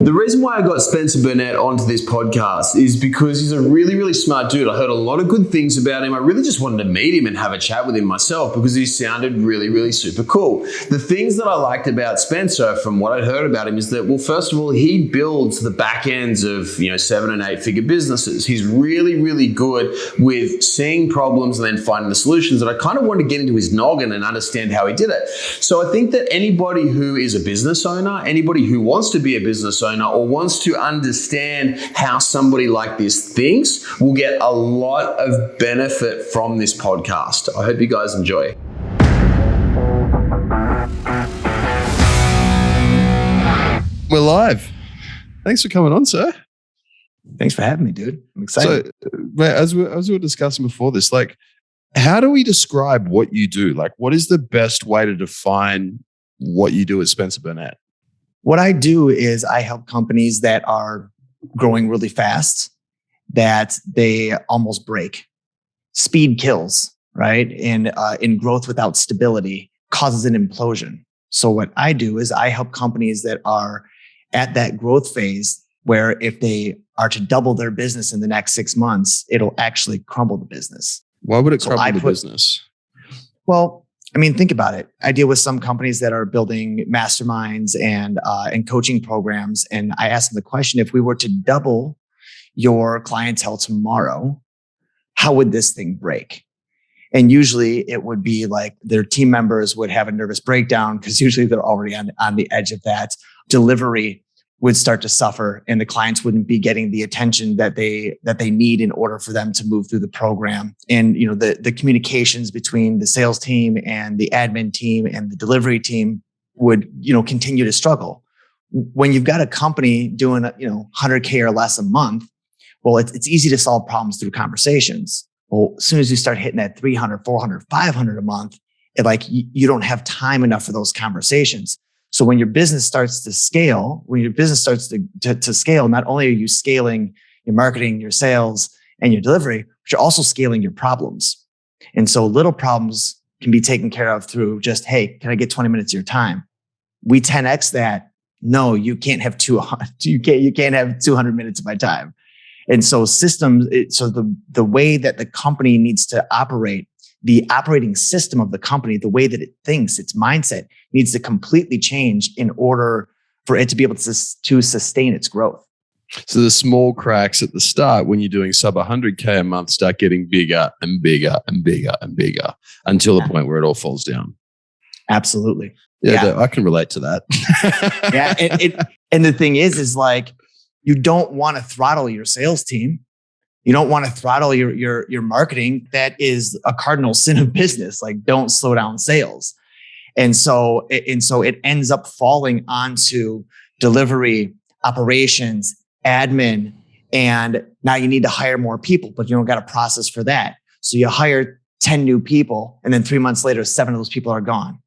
The reason why I got Spencer Burnett onto this podcast is because he's a really, really smart dude. I heard a lot of good things about him. I really just wanted to meet him and have a chat with him myself because he sounded really, really super cool. The things that I liked about Spencer from what I'd heard about him is that, well, first of all, he builds the back ends of, 7 and 8 figure businesses. He's really, really good with seeing problems and then finding the solutions. And I kind of wanted to get into his noggin and understand how he did it. So I think that anybody who is a business owner, anybody who wants to be a business owner or wants to understand how somebody like this thinks will get a lot of benefit from this podcast. I hope you guys enjoy. We're live. Thanks for coming on, sir. Thanks for having me, dude. I'm excited. So, as we were discussing before this, how do we describe what you do? What is the best way to define what you do at Spencer Burnett? What I do is I help companies that are growing really fast, that they almost break. Speed kills, right? And in growth without stability causes an implosion. So what I do is I help companies that are at that growth phase where if they are to double their business in the next 6 months, it'll actually crumble the business. Why would it crumble the business? Well, think about it. I deal with some companies that are building masterminds and coaching programs. And I ask them the question, if we were to double your clientele tomorrow, how would this thing break? And usually it would be like their team members would have a nervous breakdown because usually they're already on the edge of that. Delivery would start to suffer and the clients wouldn't be getting the attention that they need in order for them to move through the program. And, the communications between the sales team and the admin team and the delivery team would, continue to struggle. When you've got a company doing, 100K or less a month, well, it's easy to solve problems through conversations. Well, as soon as you start hitting that 300, 400, 500 a month, you don't have time enough for those conversations. So when your business starts to scale, to scale, not only are you scaling your marketing, your sales, and your delivery, but you're also scaling your problems. And so little problems can be taken care of through just, hey, can I get 20 minutes of your time? We 10x that. No, you can't have 200. You can't have 200 minutes of my time. And so the way that the company needs to operate, the operating system of the company, the way that it thinks, its mindset needs to completely change in order for it to be able to sustain its growth. So the small cracks at the start when you're doing sub 100K a month start getting bigger and bigger and bigger and bigger until the point where it all falls down. Absolutely. Yeah. I can relate to that. Yeah. And the thing is you don't want to throttle your sales team. You don't want to throttle your marketing. That is a cardinal sin of business. Don't slow down sales. And so it ends up falling onto delivery, operations, admin, and now you need to hire more people, but you don't got a process for that. So you hire 10 new people, and then 3 months later, 7 of those people are gone.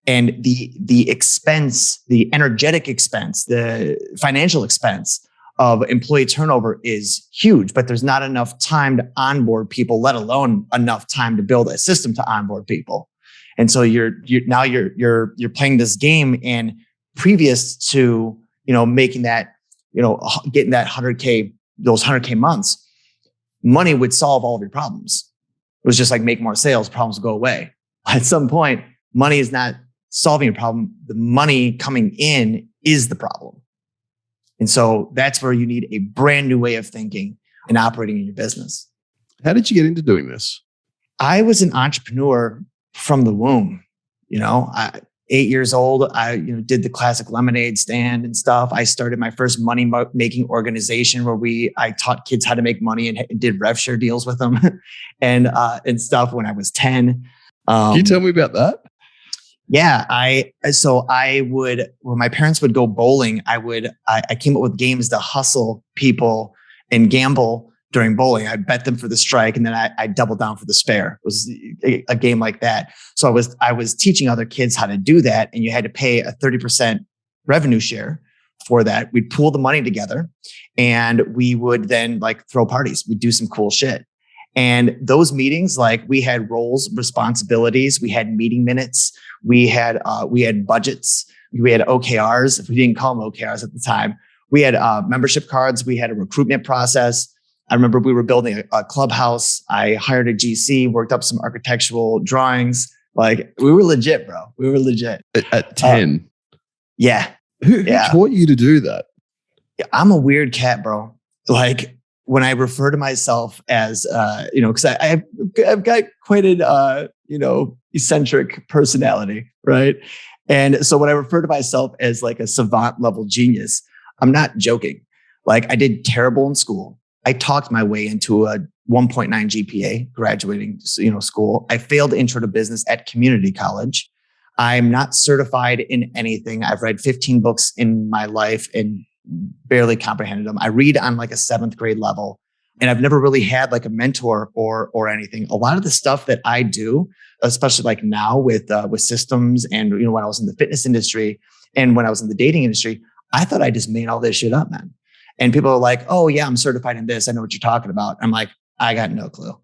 And the expense, the energetic expense, the financial expense of employee turnover is huge, but there's not enough time to onboard people, let alone enough time to build a system to onboard people. And so you're playing this game, and previous to, making that, getting that 100K, those 100K months, money would solve all of your problems. It was just make more sales, problems would go away. At some point, money is not solving a problem. The money coming in is the problem. And so that's where you need a brand new way of thinking and operating in your business. How did you get into doing this? I was an entrepreneur from the womb. 8 years old, I did the classic lemonade stand and stuff. I started my first money making organization where I taught kids how to make money and did rev share deals with them and stuff when I was 10. Can you tell me about that? Yeah, when my parents would go bowling, I came up with games to hustle people and gamble during bowling. I'd bet them for the strike, and then I doubled down for the spare. It was a game like that. So I was teaching other kids how to do that, and you had to pay a 30% revenue share for that. We'd pool the money together, and we would then throw parties. We'd do some cool shit. And those meetings, we had roles, responsibilities, we had meeting minutes, we had budgets, we had OKRs. If we didn't call them OKRs at the time, We had membership cards. We had a recruitment process. I remember we were building a clubhouse. I hired a GC, worked up some architectural drawings. Like, we were legit, bro. We were legit. At 10? Yeah. Who taught you to do that? I'm a weird cat, bro. Like, when I refer to myself as, because I've got quite an, eccentric personality, right? And so when I refer to myself as like a savant level genius, I'm not joking. Like, I did terrible in school. I talked my way into a 1.9 GPA graduating, school. I failed intro to business at community college. I'm not certified in anything. I've read 15 books in my life and barely comprehended them. I read on like a 7th grade level, and I've never really had like a mentor or anything. A lot of the stuff that I do, especially like now with systems, and when I was in the fitness industry and when I was in the dating industry, I thought I just made all this shit up, man. And people are like, "Oh yeah, I'm certified in this. I know what you're talking about." I'm like, I got no clue.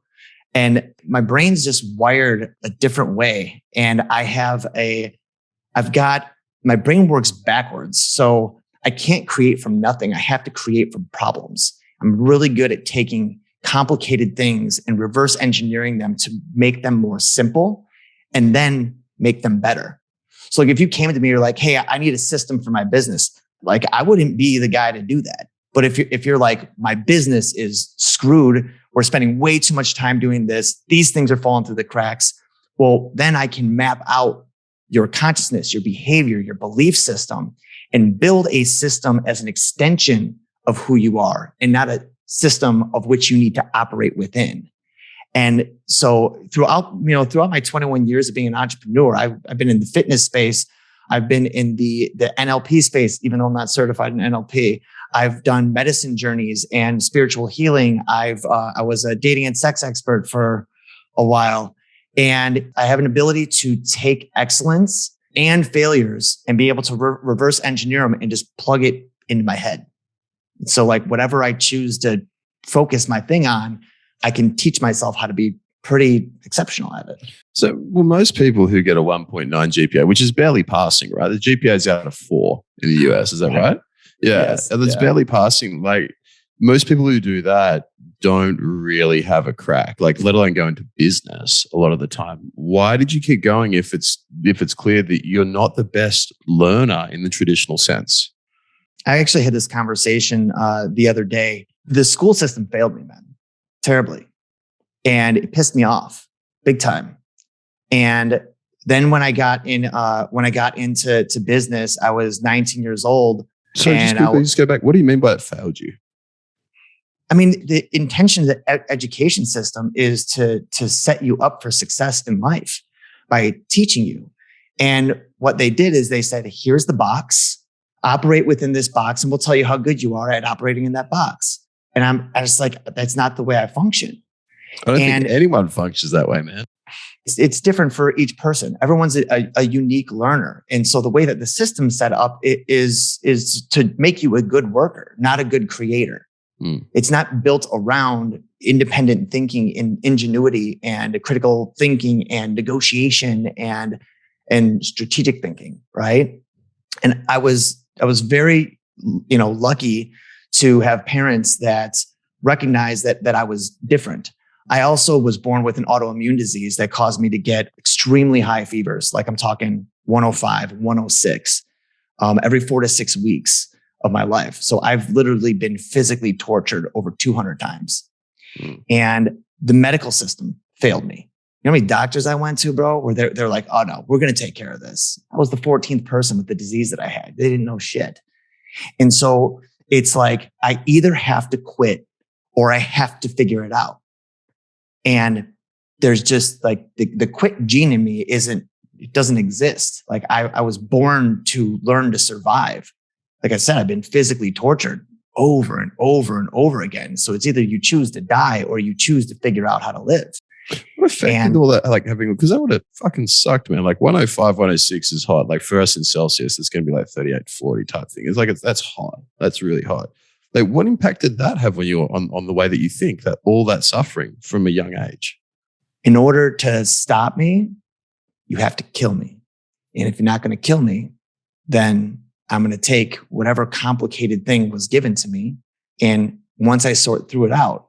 And my brain's just wired a different way. And my brain works backwards. So I can't create from nothing. I have to create from problems. I'm really good at taking complicated things and reverse engineering them to make them more simple and then make them better. So like, if you came to me, you're like, "Hey, I need a system for my business." Like, I wouldn't be the guy to do that. But if you're like, "My business is screwed. We're spending way too much time doing this. These things are falling through the cracks." Well, then I can map out your consciousness, your behavior, your belief system, and build a system as an extension of who you are and not a system of which you need to operate within. And so throughout my 21 years of being an entrepreneur, I've been in the fitness space. I've been in the NLP space, even though I'm not certified in NLP. I've done medicine journeys and spiritual healing. I was a dating and sex expert for a while. And I have an ability to take excellence and failures and be able to reverse engineer them and just plug it into my head. So like, whatever I choose to focus my thing on, I can teach myself how to be pretty exceptional at it. So, well, most people who get a 1.9 GPA, which is barely passing, right? The GPA is out of 4 in the US. Is that right? Yeah. Yes. And it's barely passing. Like, most people who do that don't really have a crack, like, let alone go into business a lot of the time. Why did you keep going if it's clear that you're not the best learner in the traditional sense? I actually had this conversation the other day. The school system failed me, man, terribly. And it pissed me off big time. And then when I got into business, I was 19 years old. So just go back. What do you mean by it failed you? I mean, the intention of the education system is to set you up for success in life by teaching you. And what they did is they said, "Here's the box, operate within this box, and we'll tell you how good you are at operating in that box." And I was like, that's not the way I function. I don't think anyone functions that way, man. It's different for each person. Everyone's a unique learner. And so the way that the system's set up is to make you a good worker, not a good creator. It's not built around independent thinking and ingenuity and critical thinking and negotiation and strategic thinking, right? And I was very, lucky to have parents that recognized that I was different. I also was born with an autoimmune disease that caused me to get extremely high fevers. Like, I'm talking 105, 106, every 4 to 6 weeks of my life. So I've literally been physically tortured over 200 times. And the medical system failed me. You know how many doctors I went to, bro, where they're like, "Oh no, we're going to take care of this." I was the 14th person with the disease that I had. They didn't know shit. And so it's like, I either have to quit or I have to figure it out. And there's just like the quit gene in me it doesn't exist. Like, I was born to learn to survive. Like I said, I've been physically tortured over and over and over again. So it's either you choose to die or you choose to figure out how to live. What affected all that, like, having, because that would have fucking sucked, man. Like, 105, 106 is hot. Like, for us in Celsius, it's going to be like 38, 40 type thing. It's like, that's hot. That's really hot. Like, what impact did that have when you were on the way that you think, that all that suffering from a young age? In order to stop me, you have to kill me. And if you're not going to kill me, then I'm going to take whatever complicated thing was given to me. And once I sort through it out,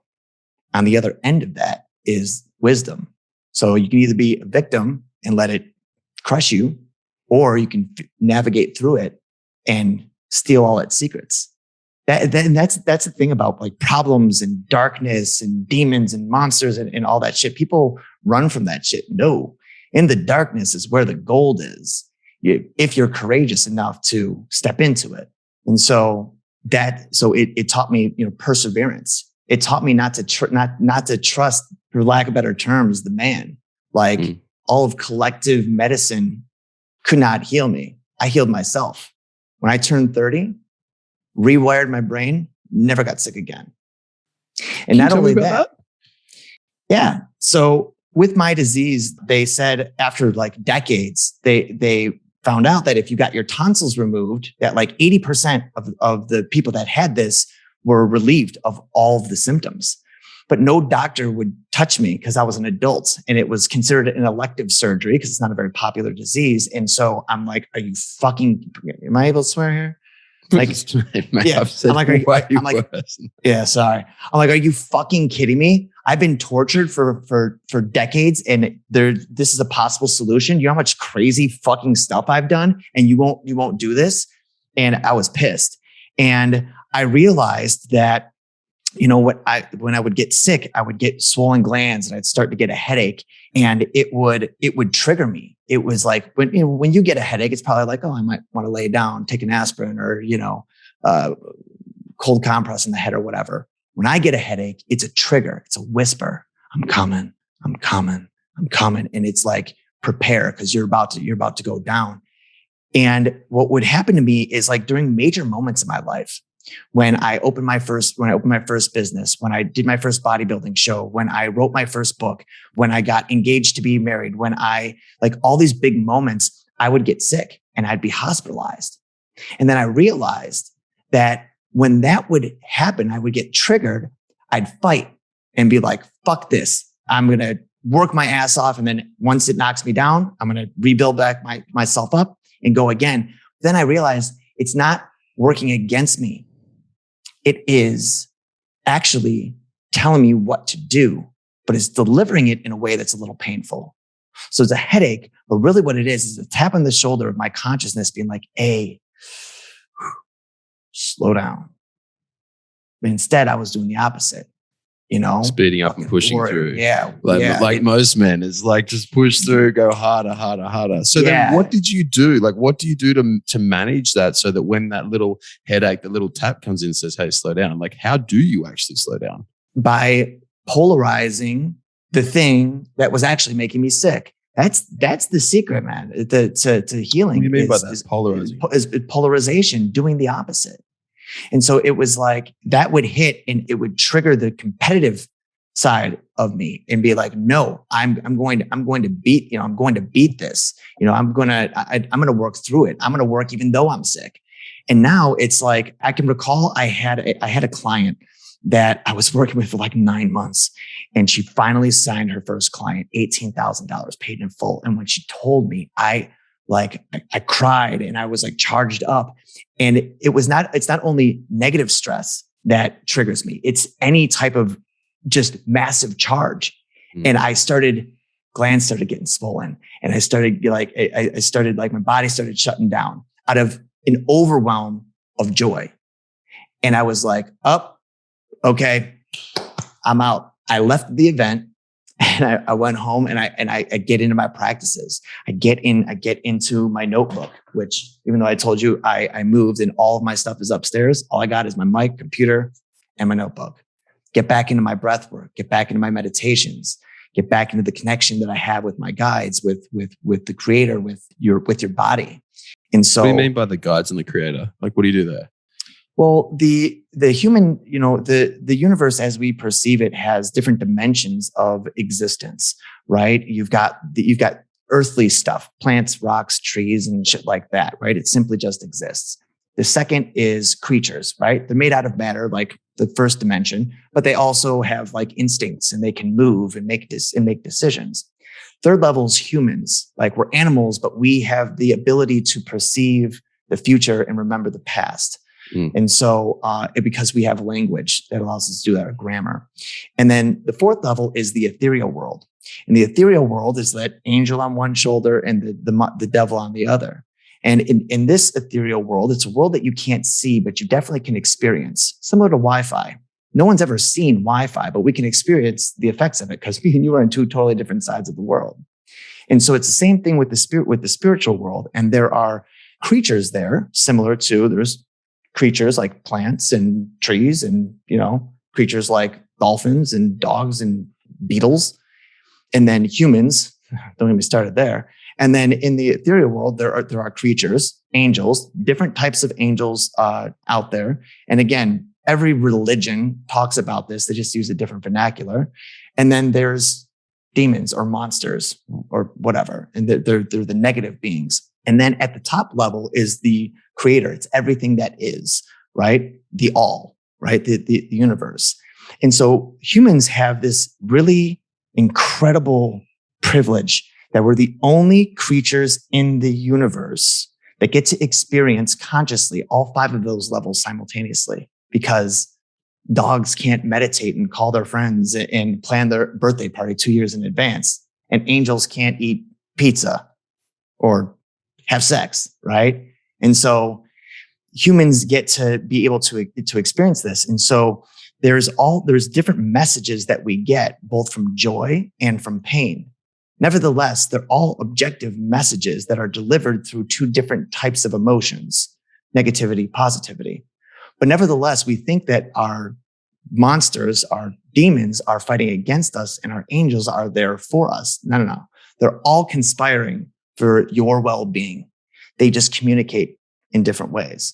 on the other end of that is wisdom. So you can either be a victim and let it crush you, or you can navigate through it and steal all its secrets. That's the thing about like problems and darkness and demons and monsters and all that shit. People run from that shit. No, in the darkness is where the gold is. If you're courageous enough to step into it. And so it taught me, perseverance. It taught me not to trust, for lack of better terms, the man. Like all of collective medicine could not heal me. I healed myself. When I turned 30, rewired my brain, never got sick again. And not only that, yeah. So with my disease, they said after like decades, they found out that if you got your tonsils removed, that like 80% of the people that had this were relieved of all of the symptoms. But no doctor would touch me because I was an adult, and it was considered an elective surgery because it's not a very popular disease. And so I'm like, are you fucking, am I able to swear here? Like, yeah, I'm like, yeah, sorry. I'm like, are you fucking kidding me? I've been tortured for decades, and this is a possible solution. You know how much crazy fucking stuff I've done, and you won't do this? And I was pissed. And I realized that, when I would get sick, I would get swollen glands and I'd start to get a headache, and it would trigger me. It was like when you get a headache, it's probably like, oh, I might want to lay down, take an aspirin, or cold compress in the head or whatever. When I get a headache, it's a trigger. It's a whisper. I'm coming. I'm coming. I'm coming. And it's like, prepare, because you're about to go down. And what would happen to me is like during major moments in my life, when I opened my first business, when I did my first bodybuilding show, when I wrote my first book, when I got engaged to be married, when I like all these big moments, I would get sick and I'd be hospitalized. And then I realized that when that would happen, I would get triggered. I'd fight and be like, fuck this. I'm going to work my ass off. And then once it knocks me down, I'm going to rebuild back myself up and go again. Then I realized it's not working against me. It is actually telling me what to do, but it's delivering it in a way that's a little painful. So it's a headache, but really what it is a tap on the shoulder of my consciousness being like, hey, slow down. But instead I was doing the opposite, speeding up and pushing through. Yeah. Like most men, it's like, just push through, go harder, harder, harder. So then what did you do? Like, what do you do to manage that so that when that little headache, the little tap comes in and says, hey, slow down. Like, how do you actually slow down? By polarizing the thing that was actually making me sick. That's the secret, man. To healing. What do you mean by that? Polarizing? Is polarization, doing the opposite. And so it was like that would hit and it would trigger the competitive side of me and be like, no, I'm going to beat this. I'm going to work through it. I'm going to work even though I'm sick. And now it's like, I can recall I had a client that I was working with for like 9 months, and she finally signed her first client, $18,000 paid in full. And when she told me, I cried and I was like charged up. And it's not only negative stress that triggers me. It's any type of just massive charge. And glands started getting swollen, and I started my body started shutting down out of an overwhelm of joy. And I was like, okay, I'm out. I left the event and I went home and I get into my practices. I get into my notebook, which even though I told you I moved and all of my stuff is upstairs, all I got is my mic, computer, and my notebook. Get back into my breath work, get back into my meditations, get back into the connection that I have with my guides, with the creator, with your body. And so, what do you mean by the guides and the creator? Like, what do you do there? Well, the human, the universe as we perceive it has different dimensions of existence, right? You've got earthly stuff, plants, rocks, trees, and shit like that, right? It simply just exists. The second is creatures, right? They're made out of matter, like the first dimension, but they also have like instincts and they can move and make decisions. Third level is humans, like we're animals, but we have the ability to perceive the future and remember the past. And so, because we have language that allows us to do that, or grammar. And then the fourth level is the ethereal world. And the ethereal world is that angel on one shoulder and the devil on the other. And in this ethereal world, it's a world that you can't see, but you definitely can experience, similar to Wi-Fi. No one's ever seen Wi-Fi, but we can experience the effects of it because me and you are on two totally different sides of the world. And so it's the same thing with the spiritual world. And there are creatures there similar to, there's creatures like plants and trees and, creatures like dolphins and dogs and beetles. And then humans, don't get me started there. And then in the ethereal world, there are creatures, angels, different types of angels out there. And again, every religion talks about this. They just use a different vernacular. And then there's demons or monsters or whatever. And they're the negative beings. And then at the top level is the creator. It's everything that is, right? The all, right? The universe. And so humans have this really incredible privilege that we're the only creatures in the universe that get to experience consciously all five of those levels simultaneously, because dogs can't meditate and call their friends and plan their birthday party 2 years in advance. And angels can't eat pizza or have sex, right? And so humans get to be able to experience this. And so there's different messages that we get both from joy and from pain. Nevertheless, they're all objective messages that are delivered through two different types of emotions, negativity, positivity. But nevertheless, we think that our monsters, our demons are fighting against us and our angels are there for us. No. They're all conspiring for your well-being. They just communicate in different ways.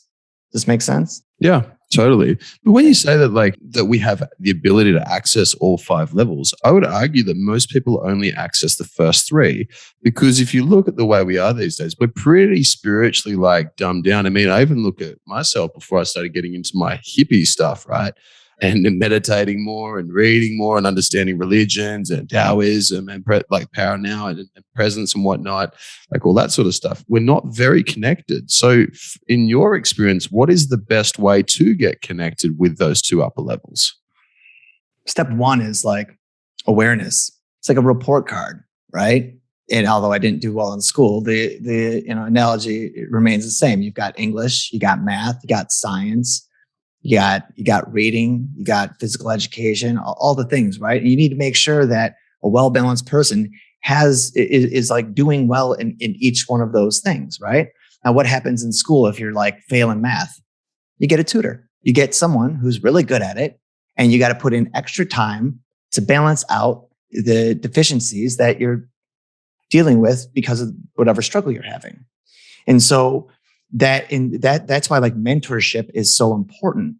Does this make sense? Yeah, totally. But when you say that we have the ability to access all five levels, I would argue that most people only access the first three, because if you look at the way we are these days, we're pretty spiritually dumbed down. I mean, I even look at myself before I started getting into my hippie stuff, right? And meditating more and reading more and understanding religions and Taoism and power now and presence and whatnot, all that sort of stuff. We're not very connected. So in your experience, what is the best way to get connected with those two upper levels? Step one is awareness. It's like a report card, right? And although I didn't do well in school, the analogy remains the same. You've got English, you got math, you got science, you got reading, you got physical education, all the things, right? And you need to make sure that a well-balanced person is doing well in each one of those things, right? Now, what happens in school if you're failing math? You get a tutor. You get someone who's really good at it, and you got to put in extra time to balance out the deficiencies that you're dealing with because of whatever struggle you're having. And so that's why mentorship is so important,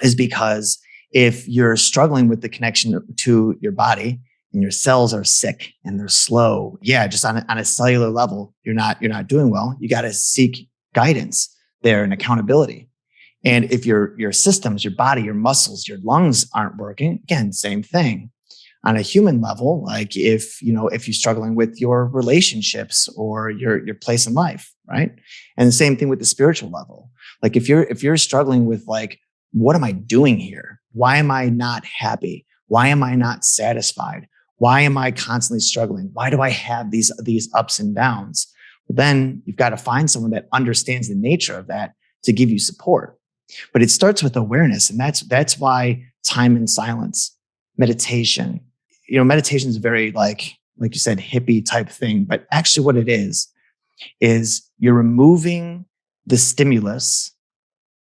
is because if you're struggling with the connection to your body and your cells are sick and they're slow, just on a cellular level, you're not doing well. You got to seek guidance there and accountability. And if your systems, your body, your muscles, your lungs aren't working, again, same thing. On a human level, if you're struggling with your relationships or your place in life, right? And the same thing with the spiritual level. If you're struggling with what am I doing here? Why am I not happy? Why am I not satisfied? Why am I constantly struggling? Why do I have these ups and downs? Well, then you've got to find someone that understands the nature of that to give you support. But it starts with awareness, and that's why time in silence, meditation. Meditation is very like you said, hippie type thing. But actually what it is you're removing the stimulus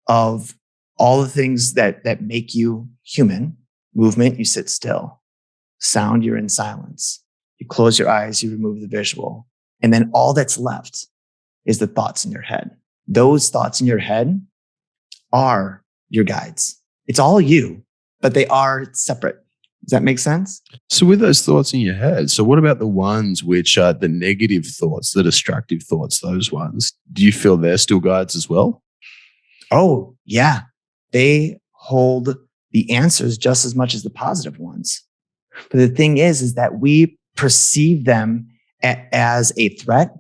of all the things that make you human. Movement, you sit still. Sound, you're in silence. You close your eyes, you remove the visual. And then all that's left is the thoughts in your head. Those thoughts in your head are your guides. It's all you, but they are separate. Does that make sense? So with those thoughts in your head, so what about the ones which are the negative thoughts, the destructive thoughts, those ones? Do you feel they're still guides as well? Oh, yeah. They hold the answers just as much as the positive ones. But the thing is that we perceive them as a threat,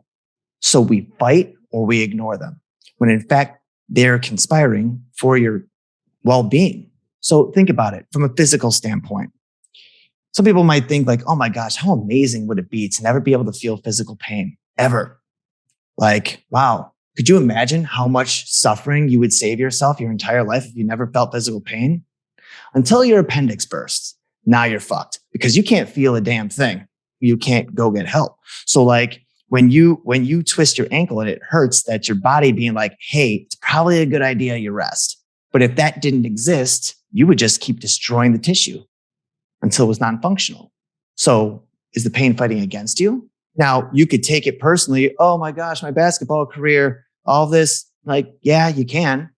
so we fight or we ignore them. when in fact they're conspiring for your well-being. So think about it from a physical standpoint. Some people might think like, oh my gosh, how amazing would it be to never be able to feel physical pain ever? Like, wow, could you imagine how much suffering you would save yourself your entire life if you never felt physical pain? Until your appendix bursts, now you're fucked because you can't feel a damn thing. You can't go get help. So like when you twist your ankle and it hurts, that's your body being like, hey, it's probably a good idea you rest. But if that didn't exist, you would just keep destroying the tissue until it was non-functional. So is the pain fighting against you? Now, you could take it personally. Oh my gosh, my basketball career, all this. Like, yeah, you can,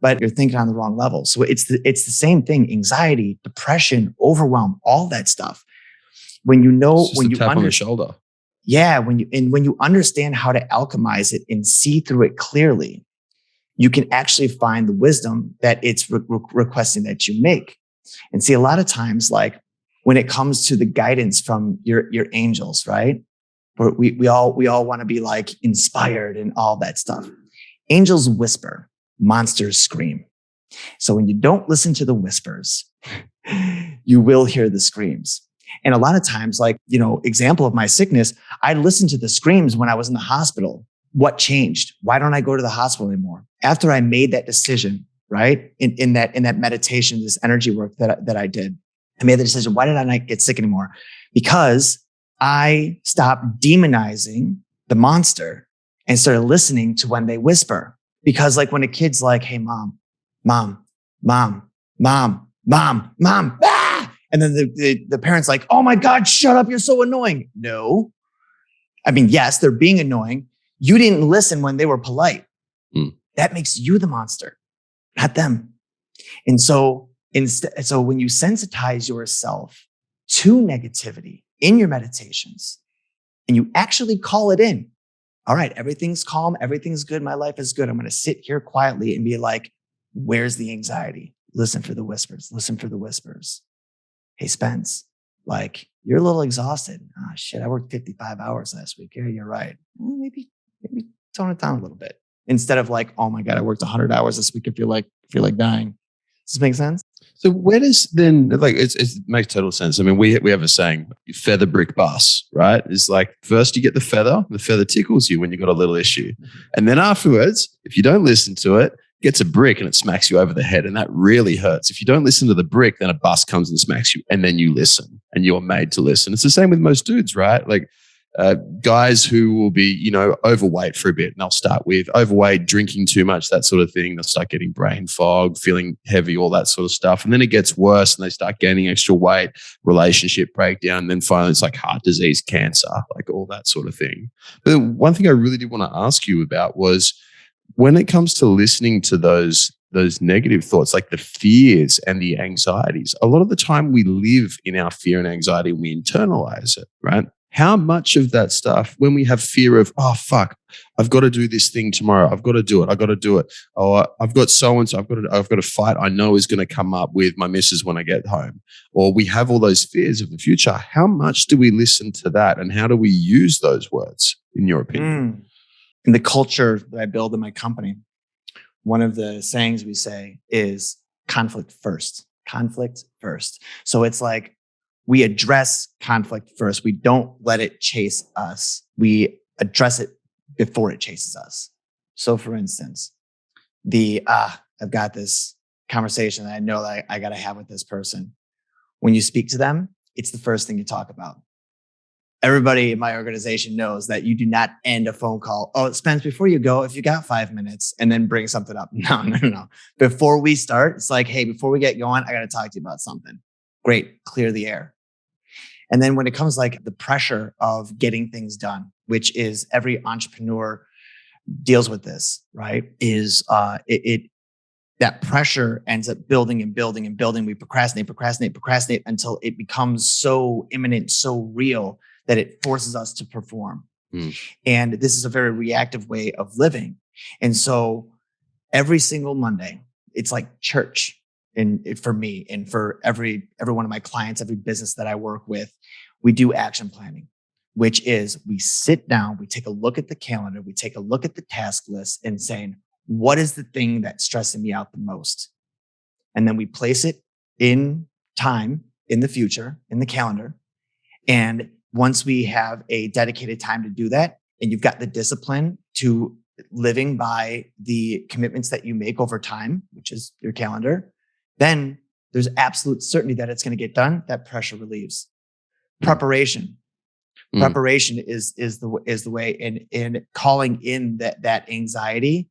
but you're thinking on the wrong level. So it's the same thing. Anxiety, depression, overwhelm, all that stuff. When you know, when you tap on the shoulder. Yeah, when you understand how to alchemize it and see through it clearly, you can actually find the wisdom that it's requesting that you make. And see, a lot of times, like when it comes to the guidance from your angels, right? We all want to be like inspired and all that stuff. Angels whisper, monsters scream. So when you don't listen to the whispers, you will hear the screams. And a lot of times, like, example of my sickness, I listened to the screams when I was in the hospital. What changed? Why don't I go to the hospital anymore? After I made that decision, right? In that meditation, this energy work that I did, I made the decision. Why did I not get sick anymore? Because I stopped demonizing the monster and started listening to when they whisper. Because like when a kid's like, hey, mom, ah! And then the parent's like, oh my God, shut up. You're so annoying. No. I mean, yes, they're being annoying. You didn't listen when they were polite. That makes you the monster, not them. And so when you sensitize yourself to negativity in your meditations and you actually call it in, all right, everything's calm, everything's good, my life is good. I'm going to sit here quietly and be like, where's the anxiety? Listen for the whispers. Listen for the whispers. Hey, Spence, like you're a little exhausted. Oh shit, I worked 55 hours last week. Yeah, you're right. Well, maybe tone it down a little bit. Instead of like, oh my God, I worked 100 hours this week. I feel like dying. Does this make sense? So where does then, like, it makes total sense. I mean, we have a saying, feather brick bus, right? It's like first you get the feather tickles you when you got a little issue. And then afterwards, if you don't listen to it, gets a brick and it smacks you over the head. And that really hurts. If you don't listen to the brick, then a bus comes and smacks you. And then you listen and you're made to listen. It's the same with most dudes, right? Like guys who will be, overweight for a bit and they'll start with overweight, drinking too much, that sort of thing. They'll start getting brain fog, feeling heavy, all that sort of stuff. And then it gets worse and they start gaining extra weight, relationship breakdown. And then finally it's like heart disease, cancer, like all that sort of thing. But one thing I really did want to ask you about was, when it comes to listening to those negative thoughts, like the fears and the anxieties, a lot of the time we live in our fear and anxiety and we internalize it, right? How much of that stuff, when we have fear of, oh, fuck, I've got to do this thing tomorrow. I've got to do it. Oh, I've got so-and-so. I've got a fight I know is going to come up with my missus when I get home. Or we have all those fears of the future. How much do we listen to that? And how do we use those words, in your opinion? In the culture that I build in my company, one of the sayings we say is conflict first. Conflict first. So it's like we address conflict first. We don't let it chase us. We address it before it chases us. So for instance, I've got this conversation that I know that I got to have with this person. When you speak to them, it's the first thing you talk about. Everybody in my organization knows that you do not end a phone call. Oh, Spence, before you go, if you got 5 minutes and then bring something up. No. Before we start, it's like, hey, before we get going, I got to talk to you about something. Great. Clear the air. And then when it comes like the pressure of getting things done, which is every entrepreneur deals with this, right? Is that pressure ends up building and building and building. We procrastinate until it becomes so imminent, so real that it forces us to perform. And this is a very reactive way of living. And so every single Monday, it's like church. And for me and for every one of my clients, every business that I work with, we do action planning, which is we sit down, we take a look at the calendar, we take a look at the task list and saying, what is the thing that's stressing me out the most? And then we place it in time, in the future, in the calendar. And once we have a dedicated time to do that, and you've got the discipline to living by the commitments that you make over time, which is your calendar, then there's absolute certainty that it's going to get done. That pressure relieves. Preparation. Preparation is the way in calling in that anxiety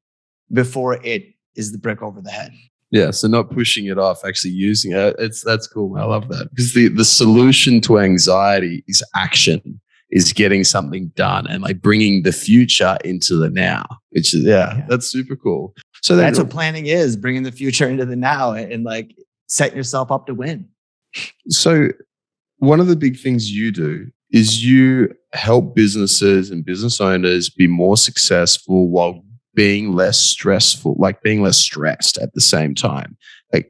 before it is the brick over the head. Yeah, so not pushing it off, actually using it. That's cool. I love that, because the solution to anxiety is action, is getting something done and like bringing the future into the now, which is that's super cool. So that's what planning is, bringing the future into the now and like setting yourself up to win. So one of the big things you do is you help businesses and business owners be more successful while being less stressful, like being less stressed at the same time. Like,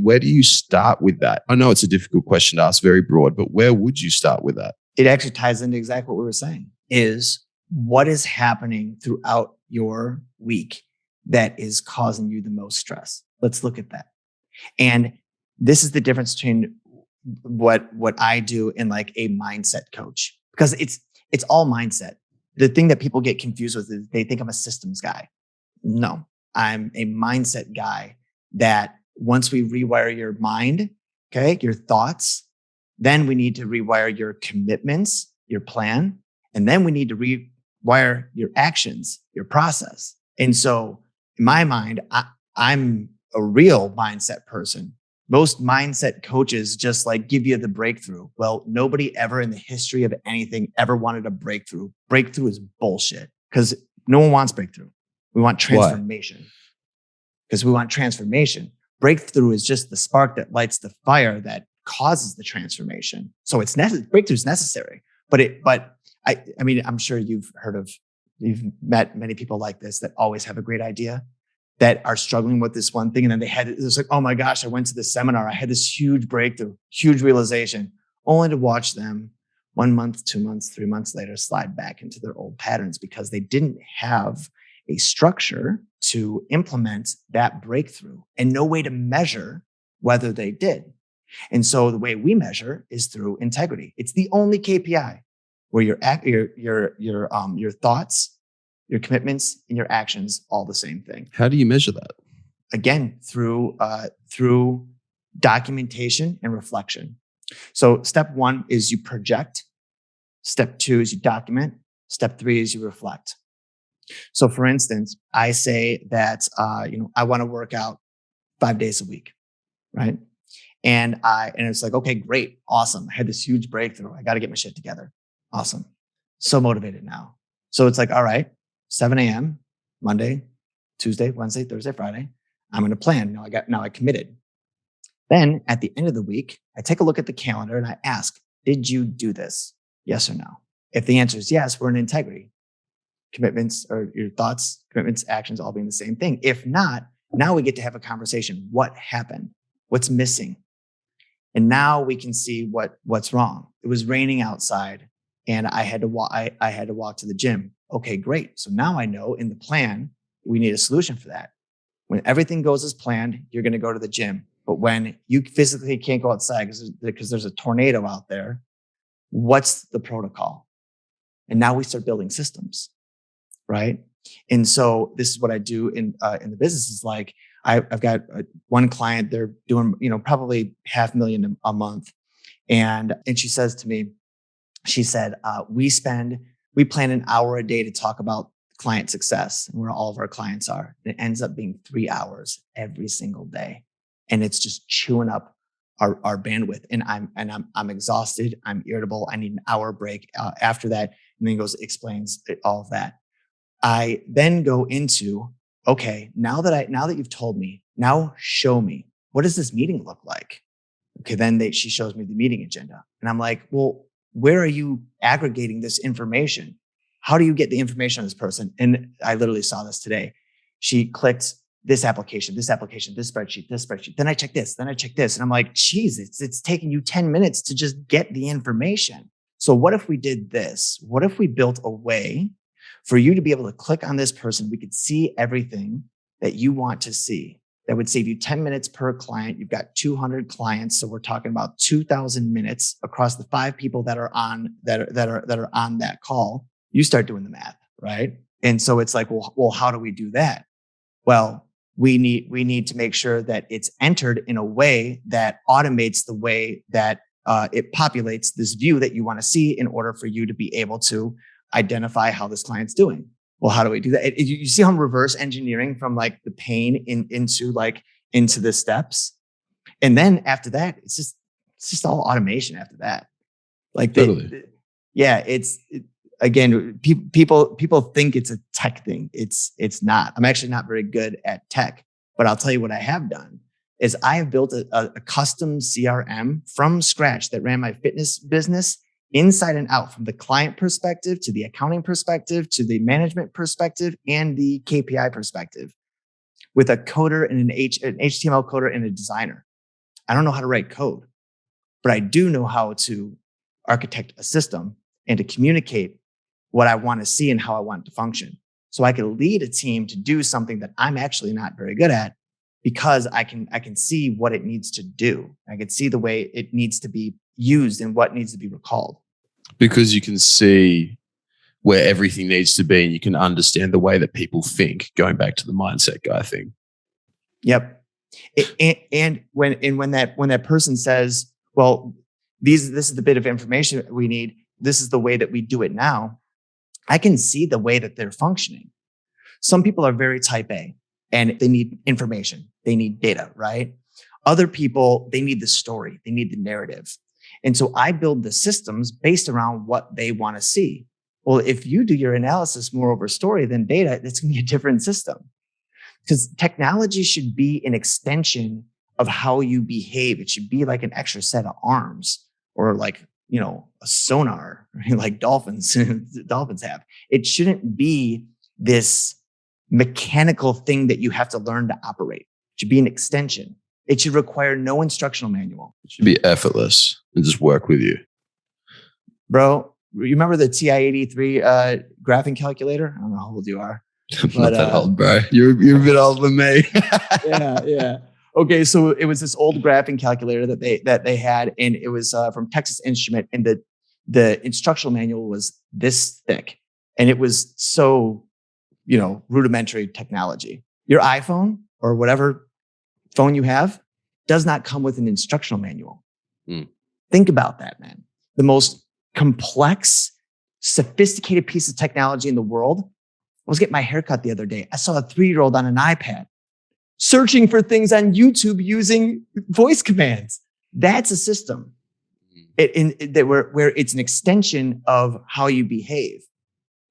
where do you start with that? I know it's a difficult question to ask, very broad, but where would you start with that? It actually ties into exactly what we were saying, is what is happening throughout your week that is causing you the most stress? Let's look at that. And this is the difference between what I do and like a mindset coach, because it's all mindset. The thing that people get confused with is they think I'm a systems guy. No, I'm a mindset guy that once we rewire your mind, okay, your thoughts, then we need to rewire your commitments, your plan, and then we need to rewire your actions, your process. And so in my mind, I'm a real mindset person. Most mindset coaches just like give you the breakthrough. Well, nobody ever in the history of anything ever wanted a breakthrough. Breakthrough is bullshit, because no one wants breakthrough. We want transformation. Because we want transformation. Breakthrough is just the spark that lights the fire that causes the transformation. So it's breakthrough is necessary. But I mean, I'm sure you've met many people like this that always have a great idea, that are struggling with this one thing. And then it's like, oh my gosh, I went to this seminar. I had this huge breakthrough, huge realization, only to watch them 1 month, 2 months, 3 months later slide back into their old patterns because they didn't have a structure to implement that breakthrough and no way to measure whether they did. And so the way we measure is through integrity. It's the only KPI where your thoughts, your commitments, and your actions, all the same thing. How do you measure that? Again, through documentation and reflection. So step 1 is you project. Step 2 is you document. Step 3 is you reflect. So for instance, I say that, I want to work out 5 days a week, right? And it's like, okay, great. Awesome. I had this huge breakthrough. I got to get my shit together. Awesome. So motivated now. So it's like, all right, 7 a.m., Monday, Tuesday, Wednesday, Thursday, Friday. I'm going to plan. Now I committed. Then at the end of the week, I take a look at the calendar and I ask, did you do this? Yes or no? If the answer is yes, we're in integrity. Commitments or your thoughts, commitments, actions, all being the same thing. If not, now we get to have a conversation. What happened? What's missing? And now we can see what's wrong. It was raining outside and I had to walk to the gym. Okay, great. So now I know in the plan, we need a solution for that. When everything goes as planned, you're going to go to the gym. But when you physically can't go outside because there's a tornado out there, what's the protocol? And now we start building systems, right? And so this is what I do in the business. Is like I've got one client. They're doing probably $500,000 a month, and she says to me, she said, we plan an hour a day to talk about client success and where all of our clients are. And it ends up being 3 hours every single day. And it's just chewing up our bandwidth. And I'm exhausted. I'm irritable. I need an hour break after that. And then explains all of that. I then go into, okay, now that you've told me, now show me, what does this meeting look like? Okay. Then she shows me the meeting agenda. And I'm like, well, where are you aggregating this information? How do you get the information on this person? And I literally saw this today. She clicked this application, this spreadsheet. Then I check this, And I'm like, geez, it's taking you 10 minutes to just get the information. So what if we did this? What if we built a way for you to be able to click on this person? We could see everything that you want to see that would save you 10 minutes per client. You've got 200 clients. So we're talking about 2,000 minutes across the 5 people that are on that call. You start doing the math, right? And so it's like, well, how do we do that? Well, we need to make sure that it's entered in a way that automates the way that it populates this view that you want to see in order for you to be able to identify how this client's doing. Well, how do we do that? You see how I'm reverse engineering from like the pain into the steps. And then after that, it's just all automation after that. Like, totally. Again, people think it's a tech thing. It's not. I'm actually not very good at tech, but I'll tell you what I have done is I have built a custom CRM from scratch that ran my fitness business inside and out, from the client perspective to the accounting perspective to the management perspective and the KPI perspective, with a coder and an HTML coder and a designer. I don't know how to write code, but I do know how to architect a system and to communicate what I want to see and how I want it to function. So I can lead a team to do something that I'm actually not very good at, because I can see what it needs to do. I can see the way it needs to be used and what needs to be recalled. Because you can see where everything needs to be and you can understand the way that people think, going back to the mindset guy thing. Yep. And when that person says, well, this is the bit of information we need, this is the way that we do it now, I can see the way that they're functioning. Some people are very type A and they need information. They need data, right? Other people, they need the story. They need the narrative. And so I build the systems based around what they want to see. Well, if you do your analysis more over story than data, it's going to be a different system. Because technology should be an extension of how you behave. It should be like an extra set of arms, or like, a sonar, like dolphins have. It shouldn't be this mechanical thing that you have to learn to operate. It should be an extension. It should require no instructional manual. It should be effortless and just work with you. Bro, you remember the TI-83 graphing calculator? I don't know how old you are. I'm not that old, bro. You're a bit older than me. Yeah. Okay, so it was this old graphing calculator that they had, and it was from Texas Instrument, and the instructional manual was this thick, and it was so rudimentary technology. Your iPhone or whatever phone you have does not come with an instructional manual. Think about that, man. The most complex, sophisticated piece of technology in the world. I was getting my haircut the other day. I saw a 3-year-old on an iPad searching for things on YouTube using voice commands. That's a system where it's an extension of how you behave.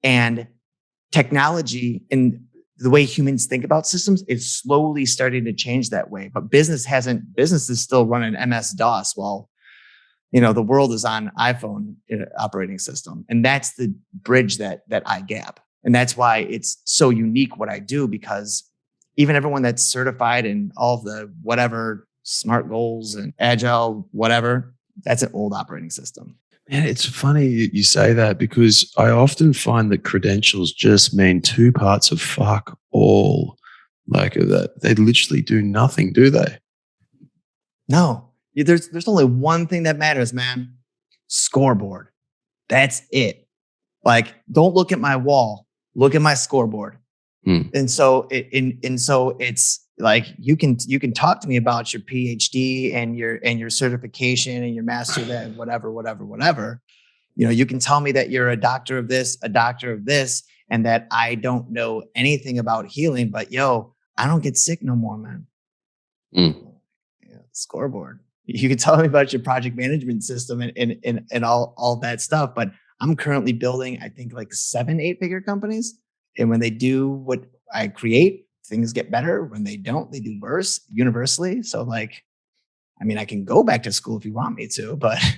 And technology and the way humans think about systems is slowly starting to change that way. But business is still running MS-DOS while, the world is on iPhone operating system. And that's the bridge that I gap. And that's why it's so unique what I do, because even everyone that's certified in all of the whatever SMART goals and agile, whatever, that's an old operating system. Man, it's funny you say that, because I often find that credentials just mean 2 parts of fuck all. Like that, they literally do nothing, do they? No, there's only one thing that matters, man. Scoreboard. That's it. Like, don't look at my wall. Look at my scoreboard. And so it's like, you can talk to me about your PhD and your certification and your master, that whatever. You can tell me that you're a doctor of this, and that I don't know anything about healing, but I don't get sick no more, man. Scoreboard. You can tell me about your project management system and all that stuff, but I'm currently building, I think, like 7 8-figure companies. And when they do what I create, things get better. When they don't, they do worse universally. So I can go back to school if you want me to, but I'm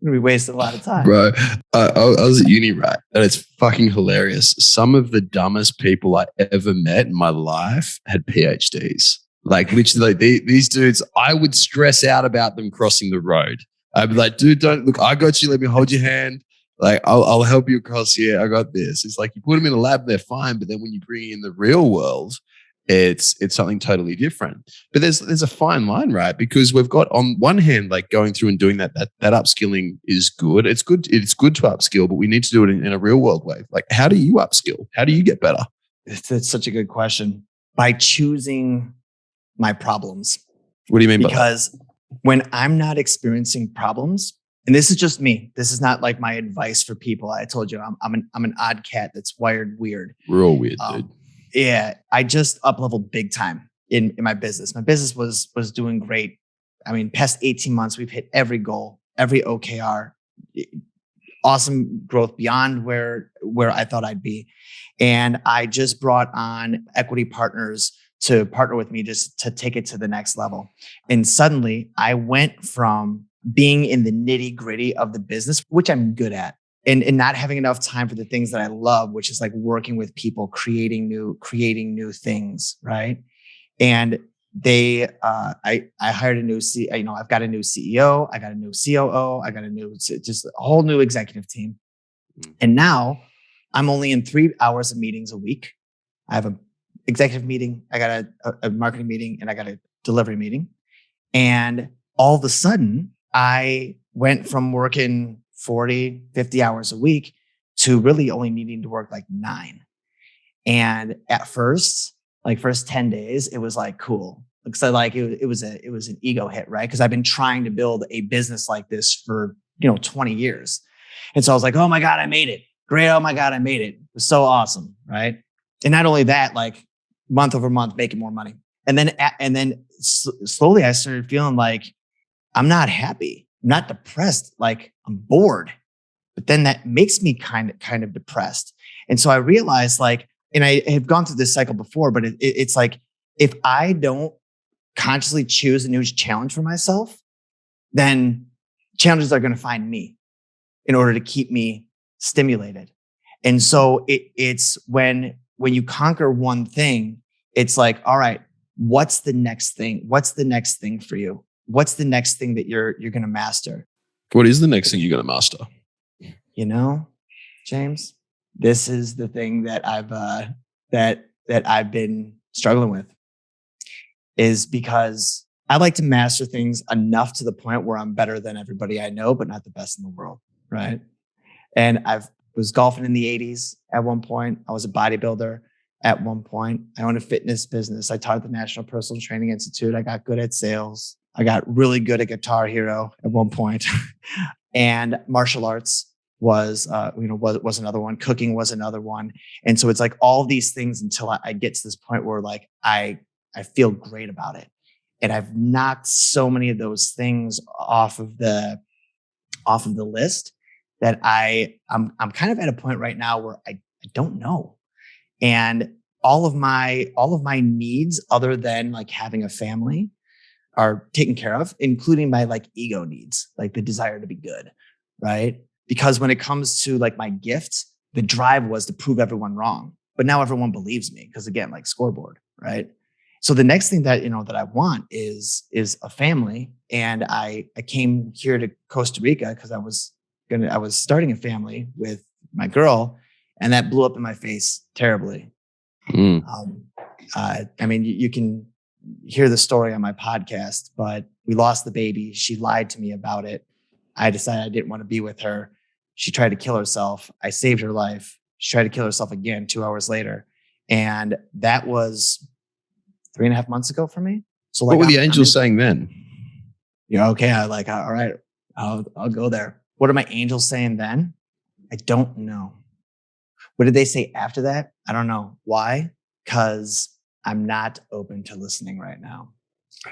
going to be wasting a lot of time. Bro, I was at uni, right? And it's fucking hilarious. Some of the dumbest people I ever met in my life had PhDs. Like, literally, these dudes, I would stress out about them crossing the road. I'd be like, dude, don't look, I got you. Let me hold your hand. Like, I'll help you across here. I got this. It's like, you put them in a lab, they're fine. But then when you bring in the real world it's something totally different. But there's a fine line, right? Because we've got on one hand, like going through and doing that upskilling is good. It's good to upskill, but we need to do it in a real world way. Like, how do you upskill? How do you get better? It's such a good question. By choosing my problems. What do you mean by that? Because when I'm not experiencing problems, and this is just me, this is not like my advice for people. I told you I'm an odd cat that's wired weird. We're all weird, dude. Yeah, I just up-leveled big time in my business. My business was doing great. I mean, past 18 months, we've hit every goal, every OKR, awesome growth beyond where I thought I'd be. And I just brought on equity partners to partner with me just to take it to the next level. And suddenly I went from being in the nitty gritty of the business, which I'm good at, and not having enough time for the things that I love, which is like working with people, creating new things. Right. And I hired a new I've got a new CEO, I got a new COO, I got just a whole new executive team. And now I'm only in 3 hours of meetings a week. I have an executive meeting, I got a marketing meeting, and I got a delivery meeting. And all of a sudden I went from working 40, 50 hours a week to really only needing to work like 9. And at first 10 days, it was like, cool. So like it was an ego hit, right? Because I've been trying to build a business like this for 20 years. And so I was like, oh my God, I made it. Great. Oh my God, I made it. It was so awesome. Right. And not only that, like month over month, making more money. And then slowly I started feeling like I'm not happy. I'm not depressed. Like I'm bored. But then that makes me kind of depressed. And so I realized and I have gone through this cycle before, but it's like, if I don't consciously choose a new challenge for myself, then challenges are going to find me in order to keep me stimulated. And so it's when you conquer one thing, it's like, all right, what's the next thing? What's the next thing for you? What's the next thing that you're going to master? What is the next thing you're going to master? James, this is the thing that I've been struggling with, is because I like to master things enough to the point where I'm better than everybody I know, but not the best in the world. Right. And I was golfing in the 80s at one point. I was a bodybuilder at one point. I owned a fitness business. I taught at the National Personal Training Institute. I got good at sales. I got really good at Guitar Hero at one point. And martial arts was another one. Cooking was another one. And so it's like all these things until I get to this point where like I feel great about it. And I've knocked so many of those things off of the list that I'm kind of at a point right now where I don't know. And all of my needs, other than like having a family, are taken care of, including my like ego needs, like the desire to be good, right? Because when it comes to like my gifts, the drive was to prove everyone wrong, but now everyone believes me because, again, like scoreboard, right? So the next thing that that I want is a family, and I came here to Costa Rica because I was starting a family with my girl, and that blew up in my face terribly. I mean, you can hear the story on my podcast, but we lost the baby. She lied to me about it. I decided I didn't want to be with her. She tried to kill herself. I saved her life. She tried to kill herself again 2 hours later. And that was 3.5 months ago for me. So like, what were the angels saying then? Okay. I like, all right, I'll go there. What are my angels saying then? I don't know. What did they say after that? I don't know. Why? Because I'm not open to listening right now.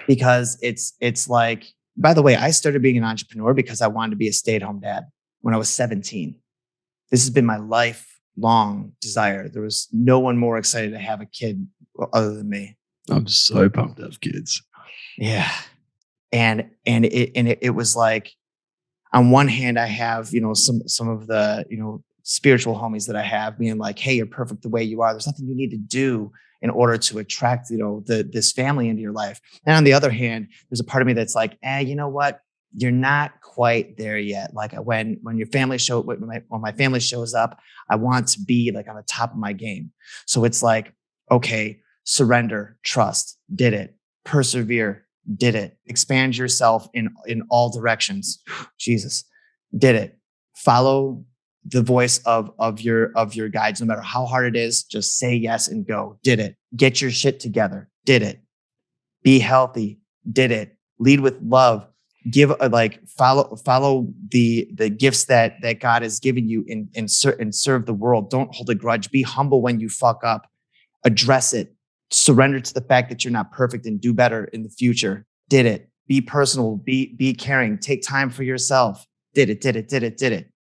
Because it's like, by the way, I started being an entrepreneur because I wanted to be a stay-at-home dad when I was 17. This has been my lifelong desire. There was no one more excited to have a kid other than me. I'm so pumped to have kids. Yeah. And it was like, on one hand, I have, some of the, spiritual homies that I have being like, hey, you're perfect the way you are. There's nothing you need to do in order to attract, this family into your life. And on the other hand, there's a part of me that's like, you know what? You're not quite there yet. Like when your family when my family shows up, I want to be like on the top of my game. So it's like, okay, Surrender, trust, did it. Persevere, did it. Expand yourself in all directions. Jesus, did it. Follow the voice of your guides, no matter how hard it is. Just say yes and go. Did it. Get your shit together. Did it. Be healthy. Did it. Lead with love. Give follow the gifts that God has given you and serve the world. Don't hold a grudge. Be humble when you fuck up. Address it. Surrender to the fact that you're not perfect and do better in the future. Did it. Be personal. Be caring. Take time for yourself. Did it.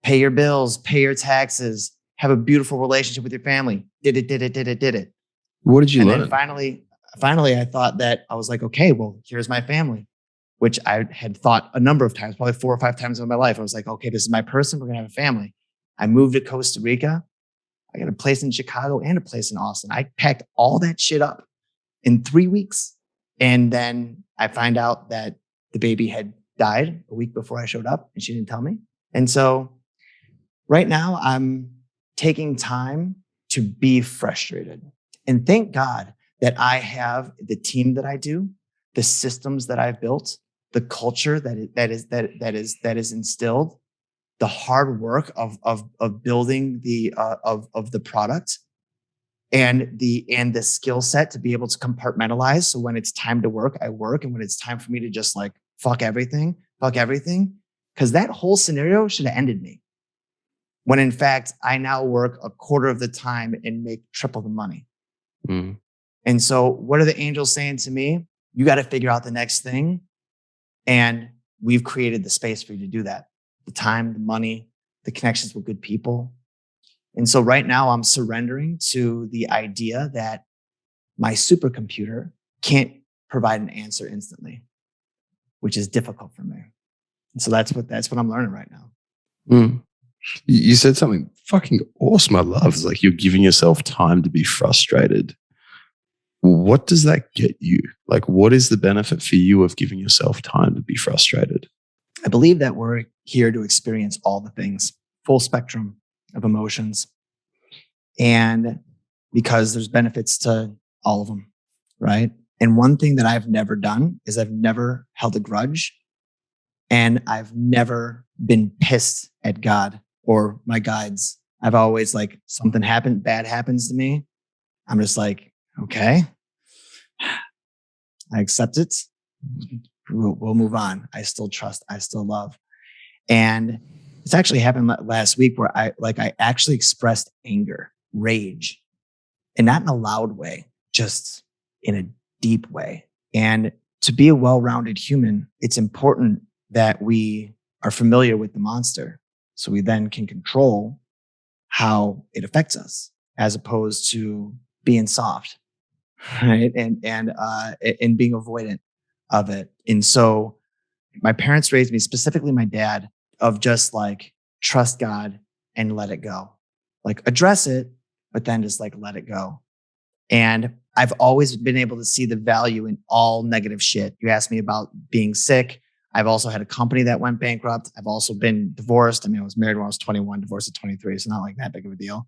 Pay your bills. Pay your taxes. Have a beautiful relationship with your family. Did it. What did you learn? And then finally, I thought that I was like, okay, well, here's my family, which I had thought a number of times, probably 4 or 5 times in my life. I was like, okay, this is my person. We're going to have a family. I moved to Costa Rica. I got a place in Chicago and a place in Austin. I packed all that shit up in 3 weeks. And then I find out that the baby had died a week before I showed up and she didn't tell me. And so right now I'm taking time to be frustrated. And thank God that I have the team that I do, the systems that I've built, the culture that is instilled, the hard work of building the product, and the skill set to be able to compartmentalize. So when it's time to work, I work, and when it's time for me to just like fuck everything. Because that whole scenario should have ended me. When in fact, I now work a quarter of the time and make triple the money. Mm. And so what are the angels saying to me? You got to figure out the next thing. And we've created the space for you to do that. The time, the money, the connections with good people. And so right now I'm surrendering to the idea that my supercomputer can't provide an answer instantly, which is difficult for me. And so that's what I'm learning right now. Mm. You said something fucking awesome. I love. It's like you're giving yourself time to be frustrated. What does that get you? Like, what is the benefit for you of giving yourself time to be frustrated? I believe that we're here to experience all the things, full spectrum of emotions. And because there's benefits to all of them, right? And one thing that I've never done is I've never held a grudge, and I've never been pissed at God or my guides. I've always like, something bad happens to me. I'm just like, okay, I accept it. We'll move on. I still trust. I still love. And it's actually happened last week where I actually expressed anger, rage, and not in a loud way, just in a deep way. And to be a well-rounded human, it's important that we are familiar with the monster, so we then can control how it affects us, as opposed to being soft, right? And being avoidant of it. And so my parents raised me, specifically my dad, of just like, trust God and let it go. Like, address it, but then just like let it go. And I've always been able to see the value in all negative shit. You asked me about being sick. I've also had a company that went bankrupt. I've also been divorced. I mean, I was married when I was 21, divorced at 23. So not like that big of a deal,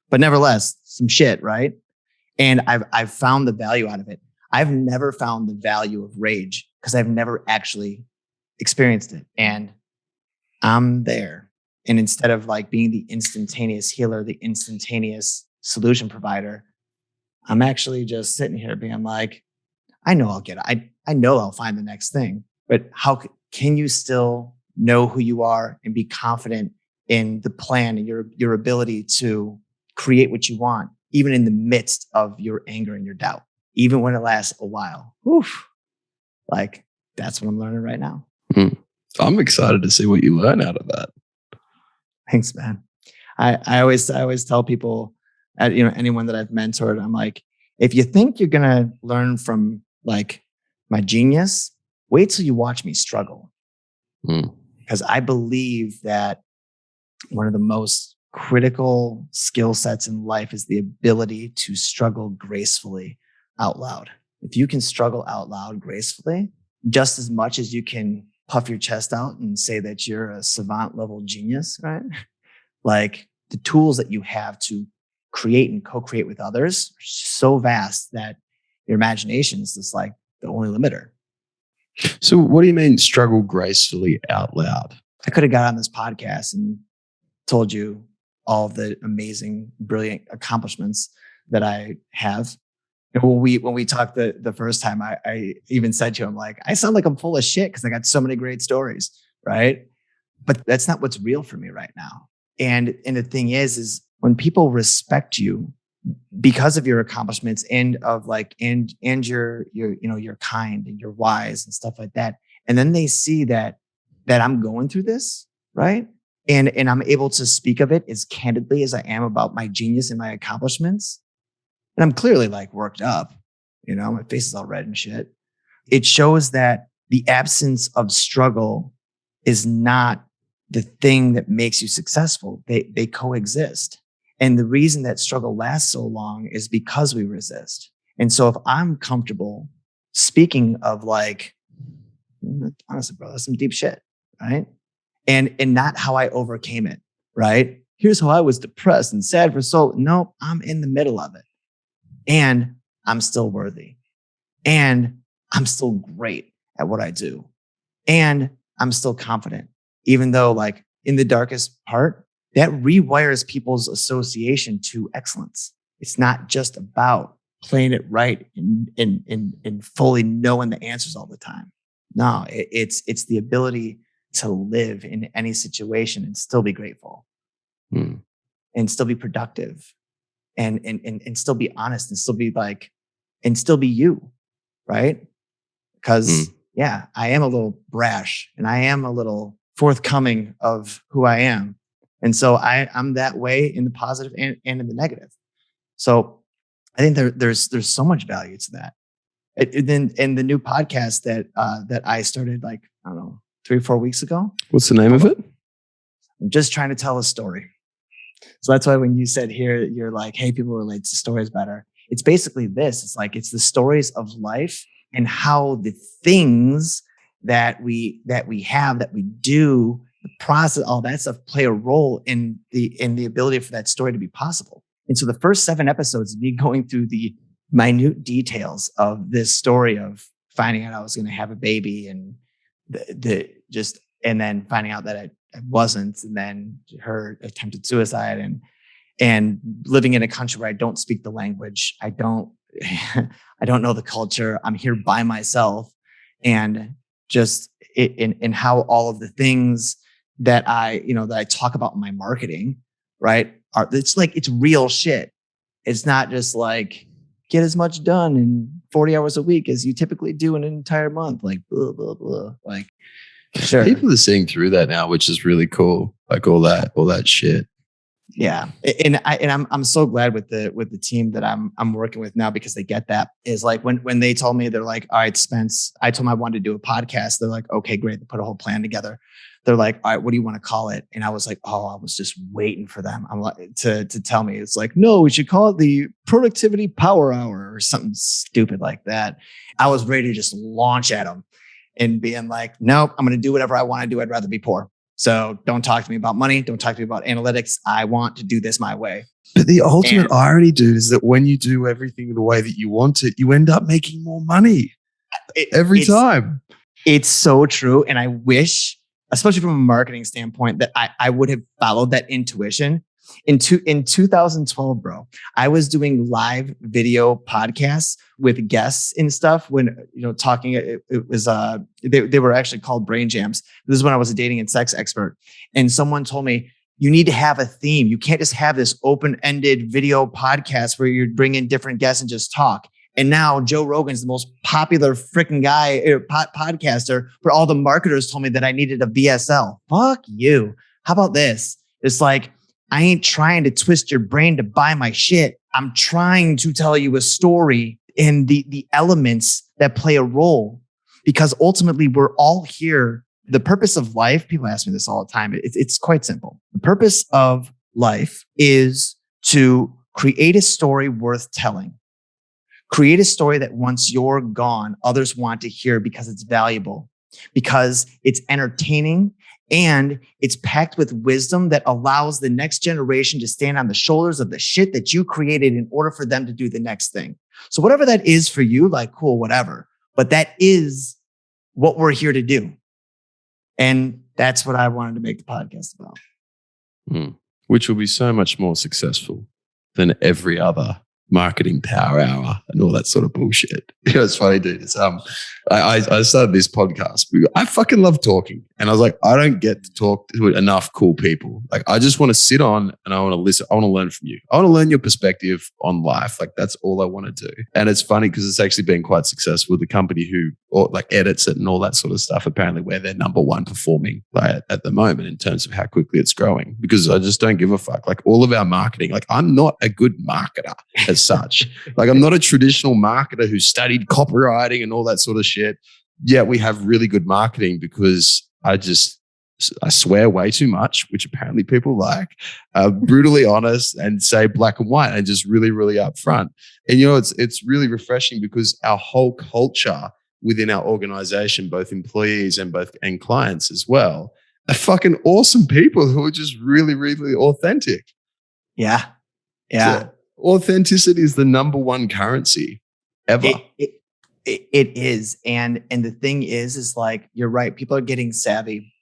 but nevertheless, some shit, right? And I've found the value out of it. I've never found the value of rage because I've never actually experienced it. And I'm there. And instead of like being the instantaneous healer, the instantaneous solution provider, I'm actually just sitting here being like, I know I'll get it. I know I'll find the next thing. But how can you still know who you are and be confident in the plan and your ability to create what you want, even in the midst of your anger and your doubt, even when it lasts a while? Oof. Like, that's what I'm learning right now. Mm. I'm excited to see what you learn out of that. Thanks, man. I always tell people, anyone that I've mentored, I'm like, if you think you're gonna learn from like my genius, wait till you watch me struggle. Because I believe that one of the most critical skill sets in life is the ability to struggle gracefully out loud. If you can struggle out loud gracefully, just as much as you can puff your chest out and say that you're a savant level genius, right? Like, the tools that you have to create and co-create with others are so vast that your imagination is just like the only limiter. So what do you mean struggle gracefully out loud? I could have got on this podcast and told you all of the amazing, brilliant accomplishments that I have. And when we talked the first time, I even said to him, like, I sound like I'm full of shit because I got so many great stories, right? But that's not what's real for me right now. And the thing is when people respect you because of your accomplishments and of like and your you're kind and you're wise and stuff like that, and then they see that I'm going through this, right? And I'm able to speak of it as candidly as I am about my genius and my accomplishments. And I'm clearly like worked up, my face is all red and shit. It shows that the absence of struggle is not the thing that makes you successful. They coexist. And the reason that struggle lasts so long is because we resist. And so if I'm comfortable speaking of like, honestly, bro, that's some deep shit, right? And not how I overcame it, right? Here's how I was depressed and sad for so. No, I'm in the middle of it. And I'm still worthy. And I'm still great at what I do. And I'm still confident, even though like in the darkest part, that rewires people's association to excellence. It's not just about playing it right and fully knowing the answers all the time. No, it's the ability to live in any situation and still be grateful and still be productive and still be honest and still be like, and still be you, right? Because I am a little brash and I am a little forthcoming of who I am. And so I'm that way in the positive and in the negative. So I think there's so much value to that. Then in the new podcast that I started like, I don't know, 3 or 4 weeks ago. What's the name of it? I'm just trying to tell a story. So that's why when you said here, you're like, hey, people relate to stories better. It's basically this. It's like, it's the stories of life and how the things that we have, that we do, the process, all that stuff play a role in the ability for that story to be possible. And so the first 7 episodes of me going through the minute details of this story of finding out I was going to have a baby and and then finding out that I wasn't, and then her attempted suicide and living in a country where I don't speak the language. I don't know the culture. I'm here by myself, and just in how all of the things that I talk about in my marketing, right? It's real shit. It's not just like get as much done in 40 hours a week as you typically do in an entire month. Like blah, blah, blah. Like, sure. People are seeing through that now, which is really cool. Like all that shit. Yeah. And I'm so glad with the team that I'm working with now, because they get that. Is like when they told me, they're like, all right, Spence, I told them I wanted to do a podcast. They're like, okay, great. They put a whole plan together. They're like, all right, what do you want to call it? And I was like, oh, I was just waiting for them. I'm like to tell me. It's like, no, we should call it the Productivity Power Hour or something stupid like that. I was ready to just launch at them and being like, nope, I'm going to do whatever I want to do. I'd rather be poor. So don't talk to me about money. Don't talk to me about analytics. I want to do this my way. But the ultimate irony, dude, is that when you do everything the way that you want it, you end up making more money every time. It's so true. And I wish, especially from a marketing standpoint, that I would have followed that intuition. In 2012, bro, I was doing live video podcasts with guests and stuff when, talking, it was, they were actually called Brain Jams. This is when I was a dating and sex expert. And someone told me, you need to have a theme. You can't just have this open-ended video podcast where you bring in different guests and just talk. And now Joe Rogan's the most popular freaking guy, podcaster, where all the marketers told me that I needed a VSL. Fuck you. How about this? It's like, I ain't trying to twist your brain to buy my shit. I'm trying to tell you a story and the elements that play a role, because ultimately we're all here. The purpose of life, people ask me this all the time. It's quite simple. The purpose of life is to create a story worth telling. Create a story that once you're gone, others want to hear because it's valuable. because it's entertaining and it's packed with wisdom that allows the next generation to stand on the shoulders of the shit that you created in order for them to do the next thing. So whatever that is for you, like, cool, whatever. But that is what we're here to do. And that's what I wanted to make the podcast about. Which will be so much more successful than every other marketing power hour and all that sort of bullshit. It's funny, dude. It's I started this podcast. I fucking love talking, and I was like, I don't get to talk to enough cool people. Like, I just want to sit on and I want to listen. I want to learn from you. I want to learn your perspective on life. Like, that's all I want to do. And it's funny because it's actually been quite successful. The company who edits it and all that sort of stuff, apparently where they're number one performing at the moment in terms of how quickly it's growing, because I just don't give a fuck. Like, all of our marketing, like, I'm not a good marketer as such. Like, I'm not a traditional marketer who studied copywriting and all that sort of shit. Yeah, we have really good marketing because I swear way too much, which apparently people like, brutally honest and say black and white and just really, really upfront. And, it's really refreshing because our whole culture within our organization, both employees and clients as well, are fucking awesome people who are just really, really authentic. Yeah. So authenticity is the number one currency ever. It is. And the thing is like, you're right. People are getting savvy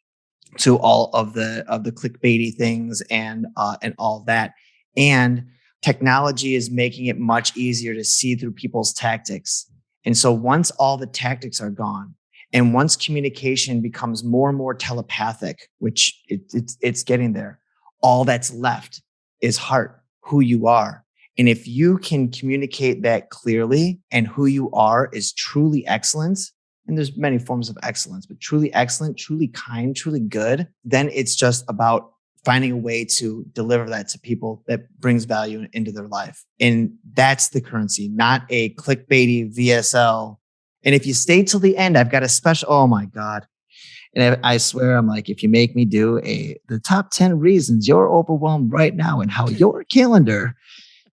to all of the clickbaity things and all that. And technology is making it much easier to see through people's tactics. And so once all the tactics are gone, and once communication becomes more and more telepathic, which it's getting there, all that's left is heart, who you are. And if you can communicate that clearly, and who you are is truly excellent, and there's many forms of excellence, but truly excellent, truly kind, truly good, then it's just about finding a way to deliver that to people that brings value into their life. And that's the currency, not a clickbaity VSL. And if you stay till the end, I've got a special, oh my God. And I swear, I'm like, if you make me do the top 10 reasons you're overwhelmed right now and how your calendar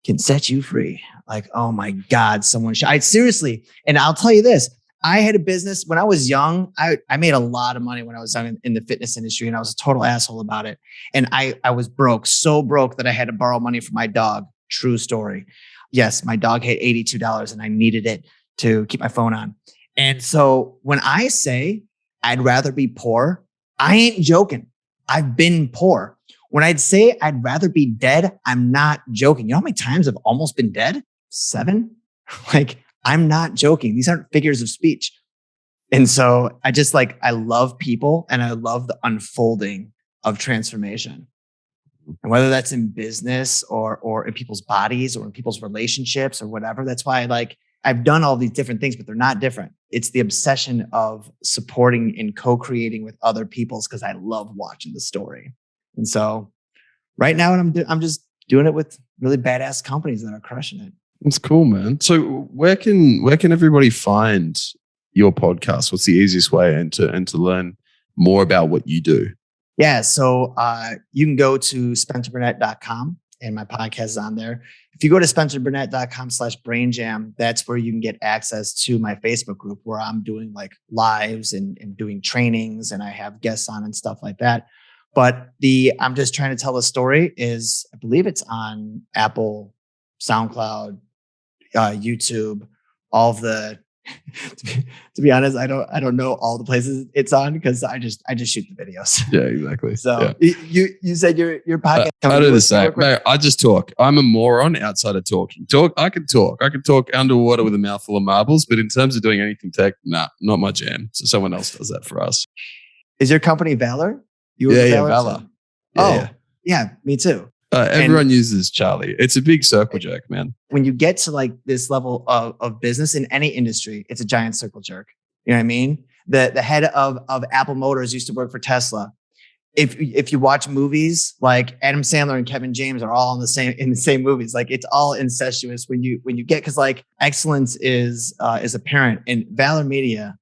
can set you free. Like, oh my God, someone should. Seriously. And I'll tell you this, I had a business when I was young. I made a lot of money when I was young in the fitness industry, and I was a total asshole about it. And I was broke, so broke that I had to borrow money from my dog. True story. Yes, my dog had $82 and I needed it to keep my phone on. And so when I say I'd rather be poor, I ain't joking. I've been poor. When I'd say I'd rather be dead, I'm not joking. You know how many times I've almost been dead? 7? Like, I'm not joking. These aren't figures of speech. And so I love people, and I love the unfolding of transformation. And whether that's in business or in people's bodies or in people's relationships or whatever, that's why I've done all these different things, but they're not different. It's the obsession of supporting and co-creating with other people's, because I love watching the story. And so right now, I'm just doing it with really badass companies that are crushing it. That's cool, man. So where can everybody find your podcast? What's the easiest way and to learn more about what you do? Yeah. So you can go to spencerburnett.com, and my podcast is on there. If you go to spencerburnett.com/brainjam, that's where you can get access to my Facebook group, where I'm doing like lives and doing trainings, and I have guests on and stuff like that. But I'm just trying to tell a story is, I believe it's on Apple, SoundCloud, YouTube, all of the, to be honest, I don't know all the places it's on, because I just shoot the videos. Yeah, exactly. So yeah. You said your podcast. I do the same. Mate, I just talk. I'm a moron outside of talking. I can talk underwater with a mouthful of marbles, but in terms of doing anything tech, not my jam. So someone else does that for us. Is your company Valor? Valor. Yeah, me too. Everyone uses Charlie. It's a big circle jerk, man. When you get to like this level of business in any industry, it's a giant circle jerk. You know what I mean? The head of Apple Motors used to work for Tesla. If you watch movies, like Adam Sandler and Kevin James are all in the same movies. Like, it's all incestuous when you get, because like excellence is apparent. And Valor Media,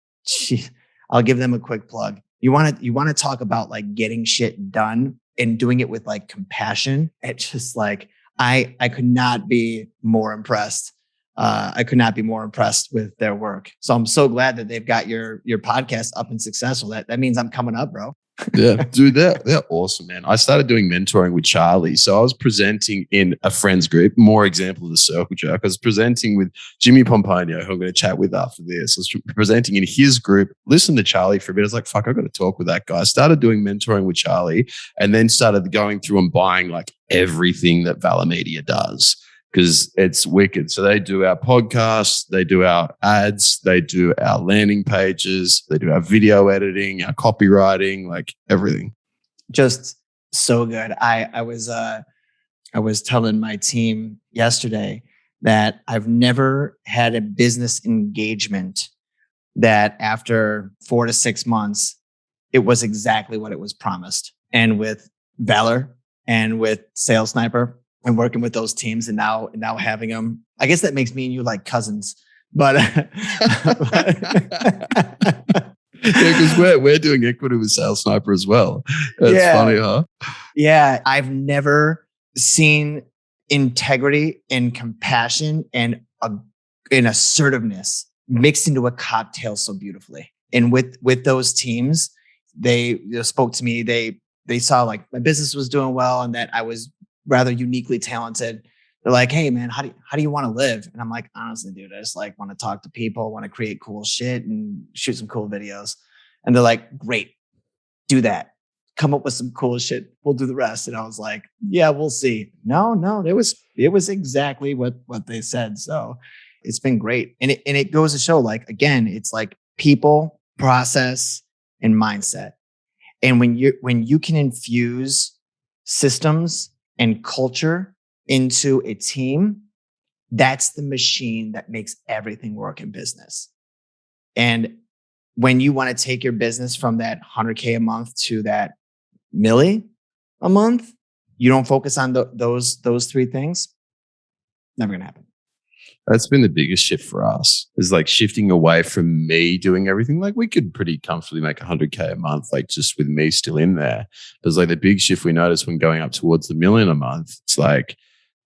I'll give them a quick plug. You want to talk about like getting shit done and doing it with like compassion. It's just like, I could not be more impressed I could not be more impressed with their work. So I'm so glad that they've got your podcast up and successful. That means I'm coming up, bro. Yeah, dude, they're awesome, man. I started doing mentoring with Charlie. So I was presenting in a friends group, more example of the circle jerk. I was presenting with Jimmy Pomponio, who I'm going to chat with after this. I was presenting in his group, listened to Charlie for a bit. I was like, fuck, I've got to talk with that guy. I started doing mentoring with Charlie and then started going through and buying like everything that Valor Media does, because it's wicked. So they do our podcasts, they do our ads, they do our landing pages, they do our video editing, our copywriting, like everything. Just so good. I was telling my team yesterday that I've never had a business engagement that after 4 to 6 months, it was exactly what it was promised. And with Valor and with Sales Sniper, and working with those teams, and now having them, I guess that makes me and you like cousins. But because we're doing equity with Sales Sniper as well. It's funny, huh? Yeah, I've never seen integrity and compassion and assertiveness mixed into a cocktail so beautifully. And with those teams, they spoke to me. They saw like my business was doing well and that I was rather uniquely talented. They're like, hey man, how do you want to live? And I'm like, honestly, dude, I just like want to talk to people, want to create cool shit and shoot some cool videos. And they're like, great, do that. Come up with some cool shit. We'll do the rest. And I was like, yeah, we'll see. No, it was exactly what they said. So it's been great. And it goes to show, like, again, it's like people, process, and mindset. And when you can infuse systems and culture into a team, that's the machine that makes everything work in business. And when you want to take your business from that 100K a month to that milli a month, you don't focus on those 3 things, never going to happen. That's been the biggest shift for us, is like shifting away from me doing everything. Like we could pretty comfortably make 100K a month, like just with me still in there. But it's like the big shift we noticed when going up towards the $1 million a month. It's like,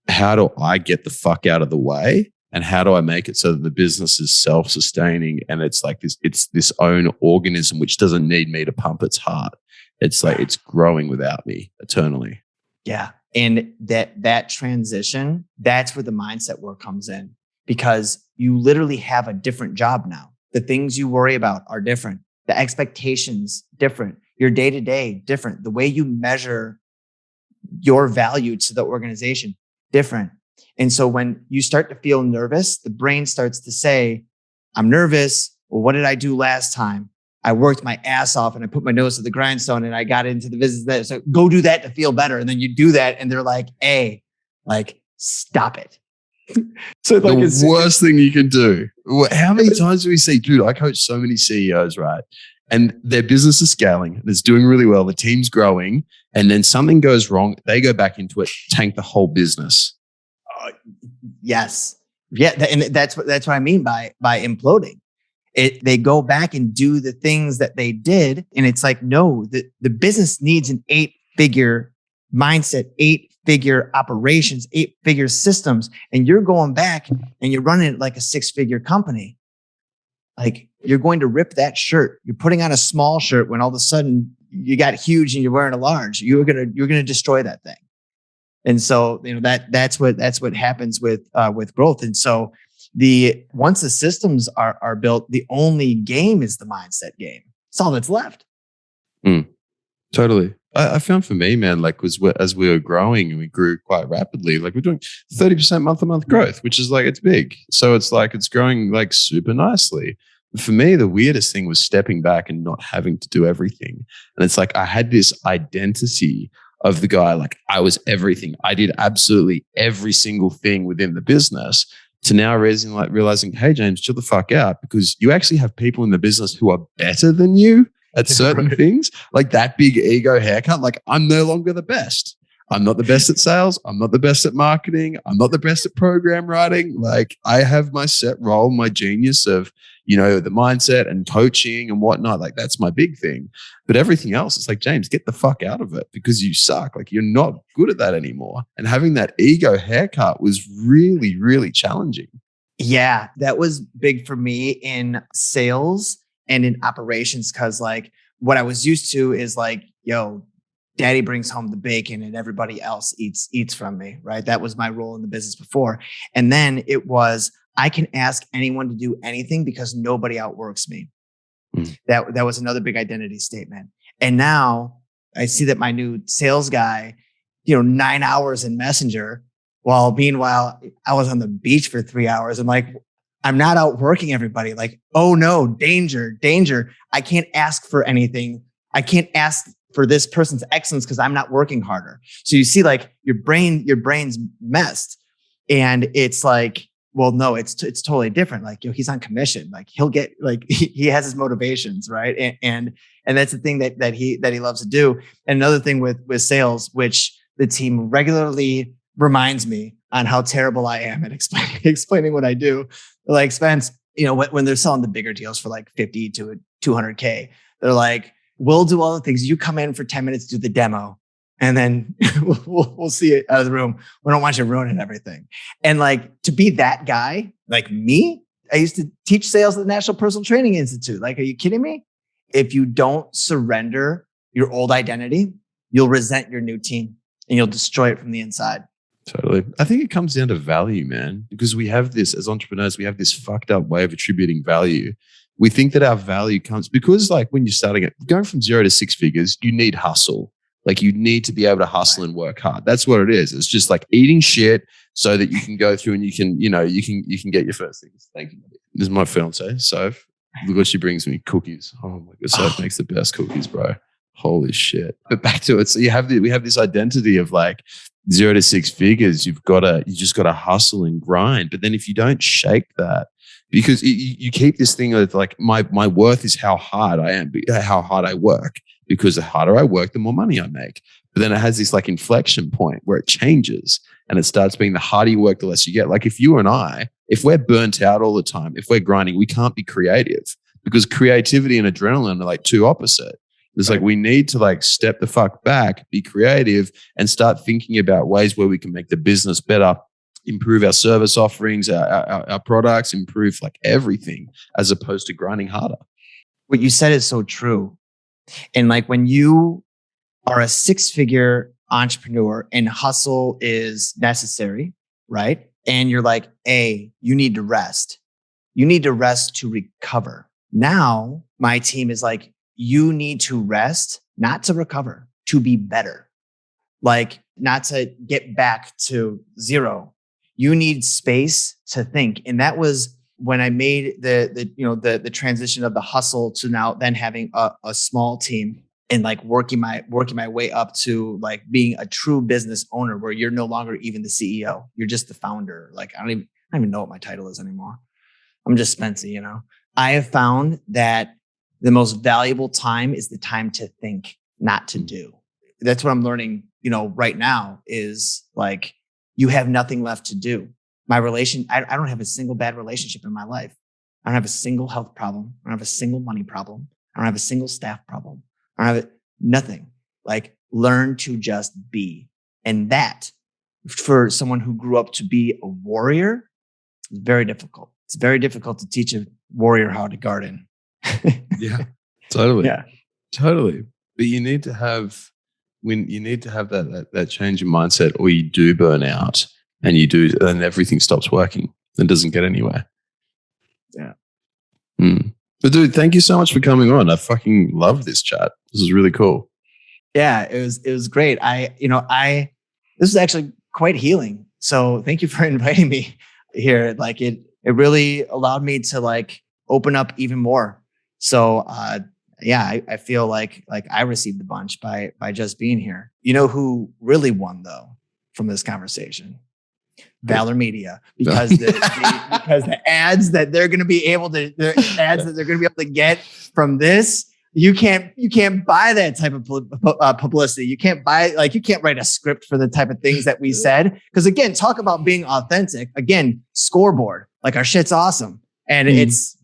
how do I get the fuck out of the way? And how do I make it so that the business is self-sustaining and it's like this own organism, which doesn't need me to pump its heart. It's like it's growing without me eternally. Yeah. And that transition, that's where the mindset work comes in. Because you literally have a different job now. The things you worry about are different. The expectations different. Your day-to-day different. The way you measure your value to the organization different. And so when you start to feel nervous, the brain starts to say, I'm nervous. Well, what did I do last time? I worked my ass off and I put my nose to the grindstone and I got into the business there. So go do that to feel better. And then you do that and they're like, hey, like, stop it. So like the worst thing you can do. How many times do we see, dude, I coach so many CEOs, right? And their business is scaling and it's doing really well. The team's growing and then something goes wrong. They go back into it, tank the whole business. Yes. Yeah. And that's what I mean by imploding. They go back and do the things that they did. And it's like, no, the business needs an 8-figure mindset, 8-figure operations, 8-figure systems. And you're going back and you're running it like a 6-figure company. Like you're going to rip that shirt. You're putting on a small shirt when all of a sudden you got huge and you're wearing a large. You're gonna destroy that thing. And so that's what happens with growth. And so once the systems are built, the only game is the mindset game. It's all that's left. Totally. I found for me, man, like as we were growing and we grew quite rapidly, like we're doing 30% month-to-month growth, which is like, it's big. So it's like, it's growing like super nicely. For me, the weirdest thing was stepping back and not having to do everything. And it's like, I had this identity of the guy, like I was everything. I did absolutely every single thing within the business, to now realizing, hey, James, chill the fuck out, because you actually have people in the business who are better than you at certain things, like that big ego haircut. Like I'm no longer the best. I'm not the best at sales. I'm not the best at marketing. I'm not the best at program writing. Like I have my set role, my genius of, the mindset and coaching and whatnot. Like that's my big thing. But everything else, it's like, James, get the fuck out of it because you suck. Like you're not good at that anymore. And having that ego haircut was really, really challenging. Yeah, that was big for me in sales and in operations. Cause like what I was used to is like, yo, daddy brings home the bacon and everybody else eats from me, right? That was my role in the business before. And then it was, I can ask anyone to do anything because nobody outworks me. That was another big identity statement. And now I see that my new sales guy, 9 hours in Messenger, while meanwhile I was on the beach for 3 hours. I'm like, I'm not outworking everybody. Like, oh no, danger. I can't ask for anything. I can't ask for this person's excellence because I'm not working harder. So you see, like your brain's messed, and it's like, well, no, it's totally different. Like, he's on commission. Like he'll get, like he has his motivations, right? And that's the thing that he loves to do. And another thing with sales, which the team regularly reminds me on how terrible I am at explaining what I do. Like, Spence, when they're selling the bigger deals for like 50 to 200K, they're like, we'll do all the things. You come in for 10 minutes, do the demo, and then we'll see it out of the room. We don't want you ruining everything. And like, to be that guy, like me, I used to teach sales at the National Personal Training Institute. Like, are you kidding me? If you don't surrender your old identity, you'll resent your new team and you'll destroy it from the inside. Totally. I think it comes down to value, man, because we have this, as entrepreneurs, we have this fucked up way of attributing value. We think that our value comes because, like, when you're starting it, going from 0 to 6 figures, you need hustle. Like, you need to be able to hustle and work hard. That's what it is. It's just like eating shit so that you can go through and you can get your first things. Thank you. This is my fiance, Soph. Look what she brings me, cookies. Oh my God, Soph makes the best cookies, bro. Holy shit. But back to it. So we have this identity of like 0 to 6 figures. You just gotta hustle and grind. But then if you don't shake that, because you keep this thing of like, my worth is how hard I am, how hard I work, because the harder I work, the more money I make. But then it has this like inflection point where it changes and it starts being the harder you work, the less you get. Like if you and I, if we're burnt out all the time, if we're grinding, we can't be creative, because creativity and adrenaline are like two opposite. It's like, we need to like step the fuck back, be creative, and start thinking about ways where we can make the business better, improve our service offerings, our products, improve like everything, as opposed to grinding harder. What you said is so true. And like, when you are a 6-figure entrepreneur and hustle is necessary, right? And you're like, you need to rest. You need to rest to recover. Now my team is like, you need to rest, not to recover, to be better. Like, not to get back to 0. You need space to think. And that was when I made the transition of the hustle to now then having a small team and like working my way up to like being a true business owner, where you're no longer even the CEO. You're just the founder. Like, I don't even know what my title is anymore. I'm just Spencer, I have found that the most valuable time is the time to think, not to do. That's what I'm learning, right now, is like, you have nothing left to do. I don't have a single bad relationship in my life. I don't have a single health problem. I don't have a single money problem. I don't have a single staff problem. I don't have nothing. Like, learn to just be. And that, for someone who grew up to be a warrior, is very difficult. It's very difficult to teach a warrior how to garden. Yeah, totally. Yeah, totally. But you need to have that change in mindset, or you do burn out, and everything stops working and doesn't get anywhere. Yeah. But dude, thank you so much for coming on. I fucking loved this chat. This is really cool. Yeah, it was great. This is actually quite healing. So thank you for inviting me here. Like, it really allowed me to like open up even more. So, I feel like I received a bunch by just being here. You know who really won though from this conversation? Valor Media, because the ads that they're going to be able to get from this, you can't buy that type of publicity. You can't write a script for the type of things that we said. Because again, talk about being authentic. Again, scoreboard, like, our shit's awesome, and it's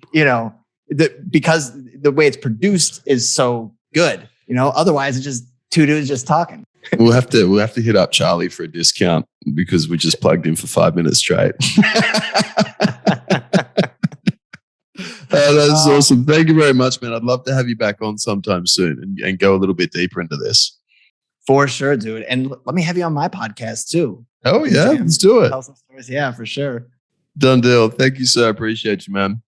because the way it's produced is so good. Otherwise it's just two dudes just talking. We'll have to hit up Charlie for a discount because we just plugged in for 5 minutes straight. That's awesome. Thank you very much, man. I'd love to have you back on sometime soon and go a little bit deeper into this. For sure, dude. And let me have you on my podcast too. Oh, yeah. Let's do it. Tell some stories. Yeah, for sure. Done deal. Thank you, sir. I appreciate you, man.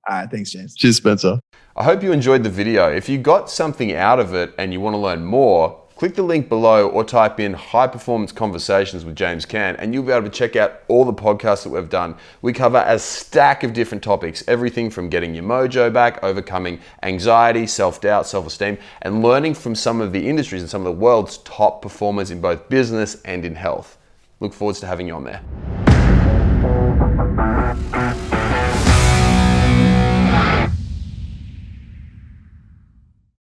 All right. Thanks, James. Cheers, Spencer. I hope you enjoyed the video. If you got something out of it and you want to learn more, click the link below or type in High Performance Conversations with James Cant and you'll be able to check out all the podcasts that we've done. We cover a stack of different topics, everything from getting your mojo back, overcoming anxiety, self-doubt, self-esteem, and learning from some of the industries and some of the world's top performers in both business and in health. Look forward to having you on there.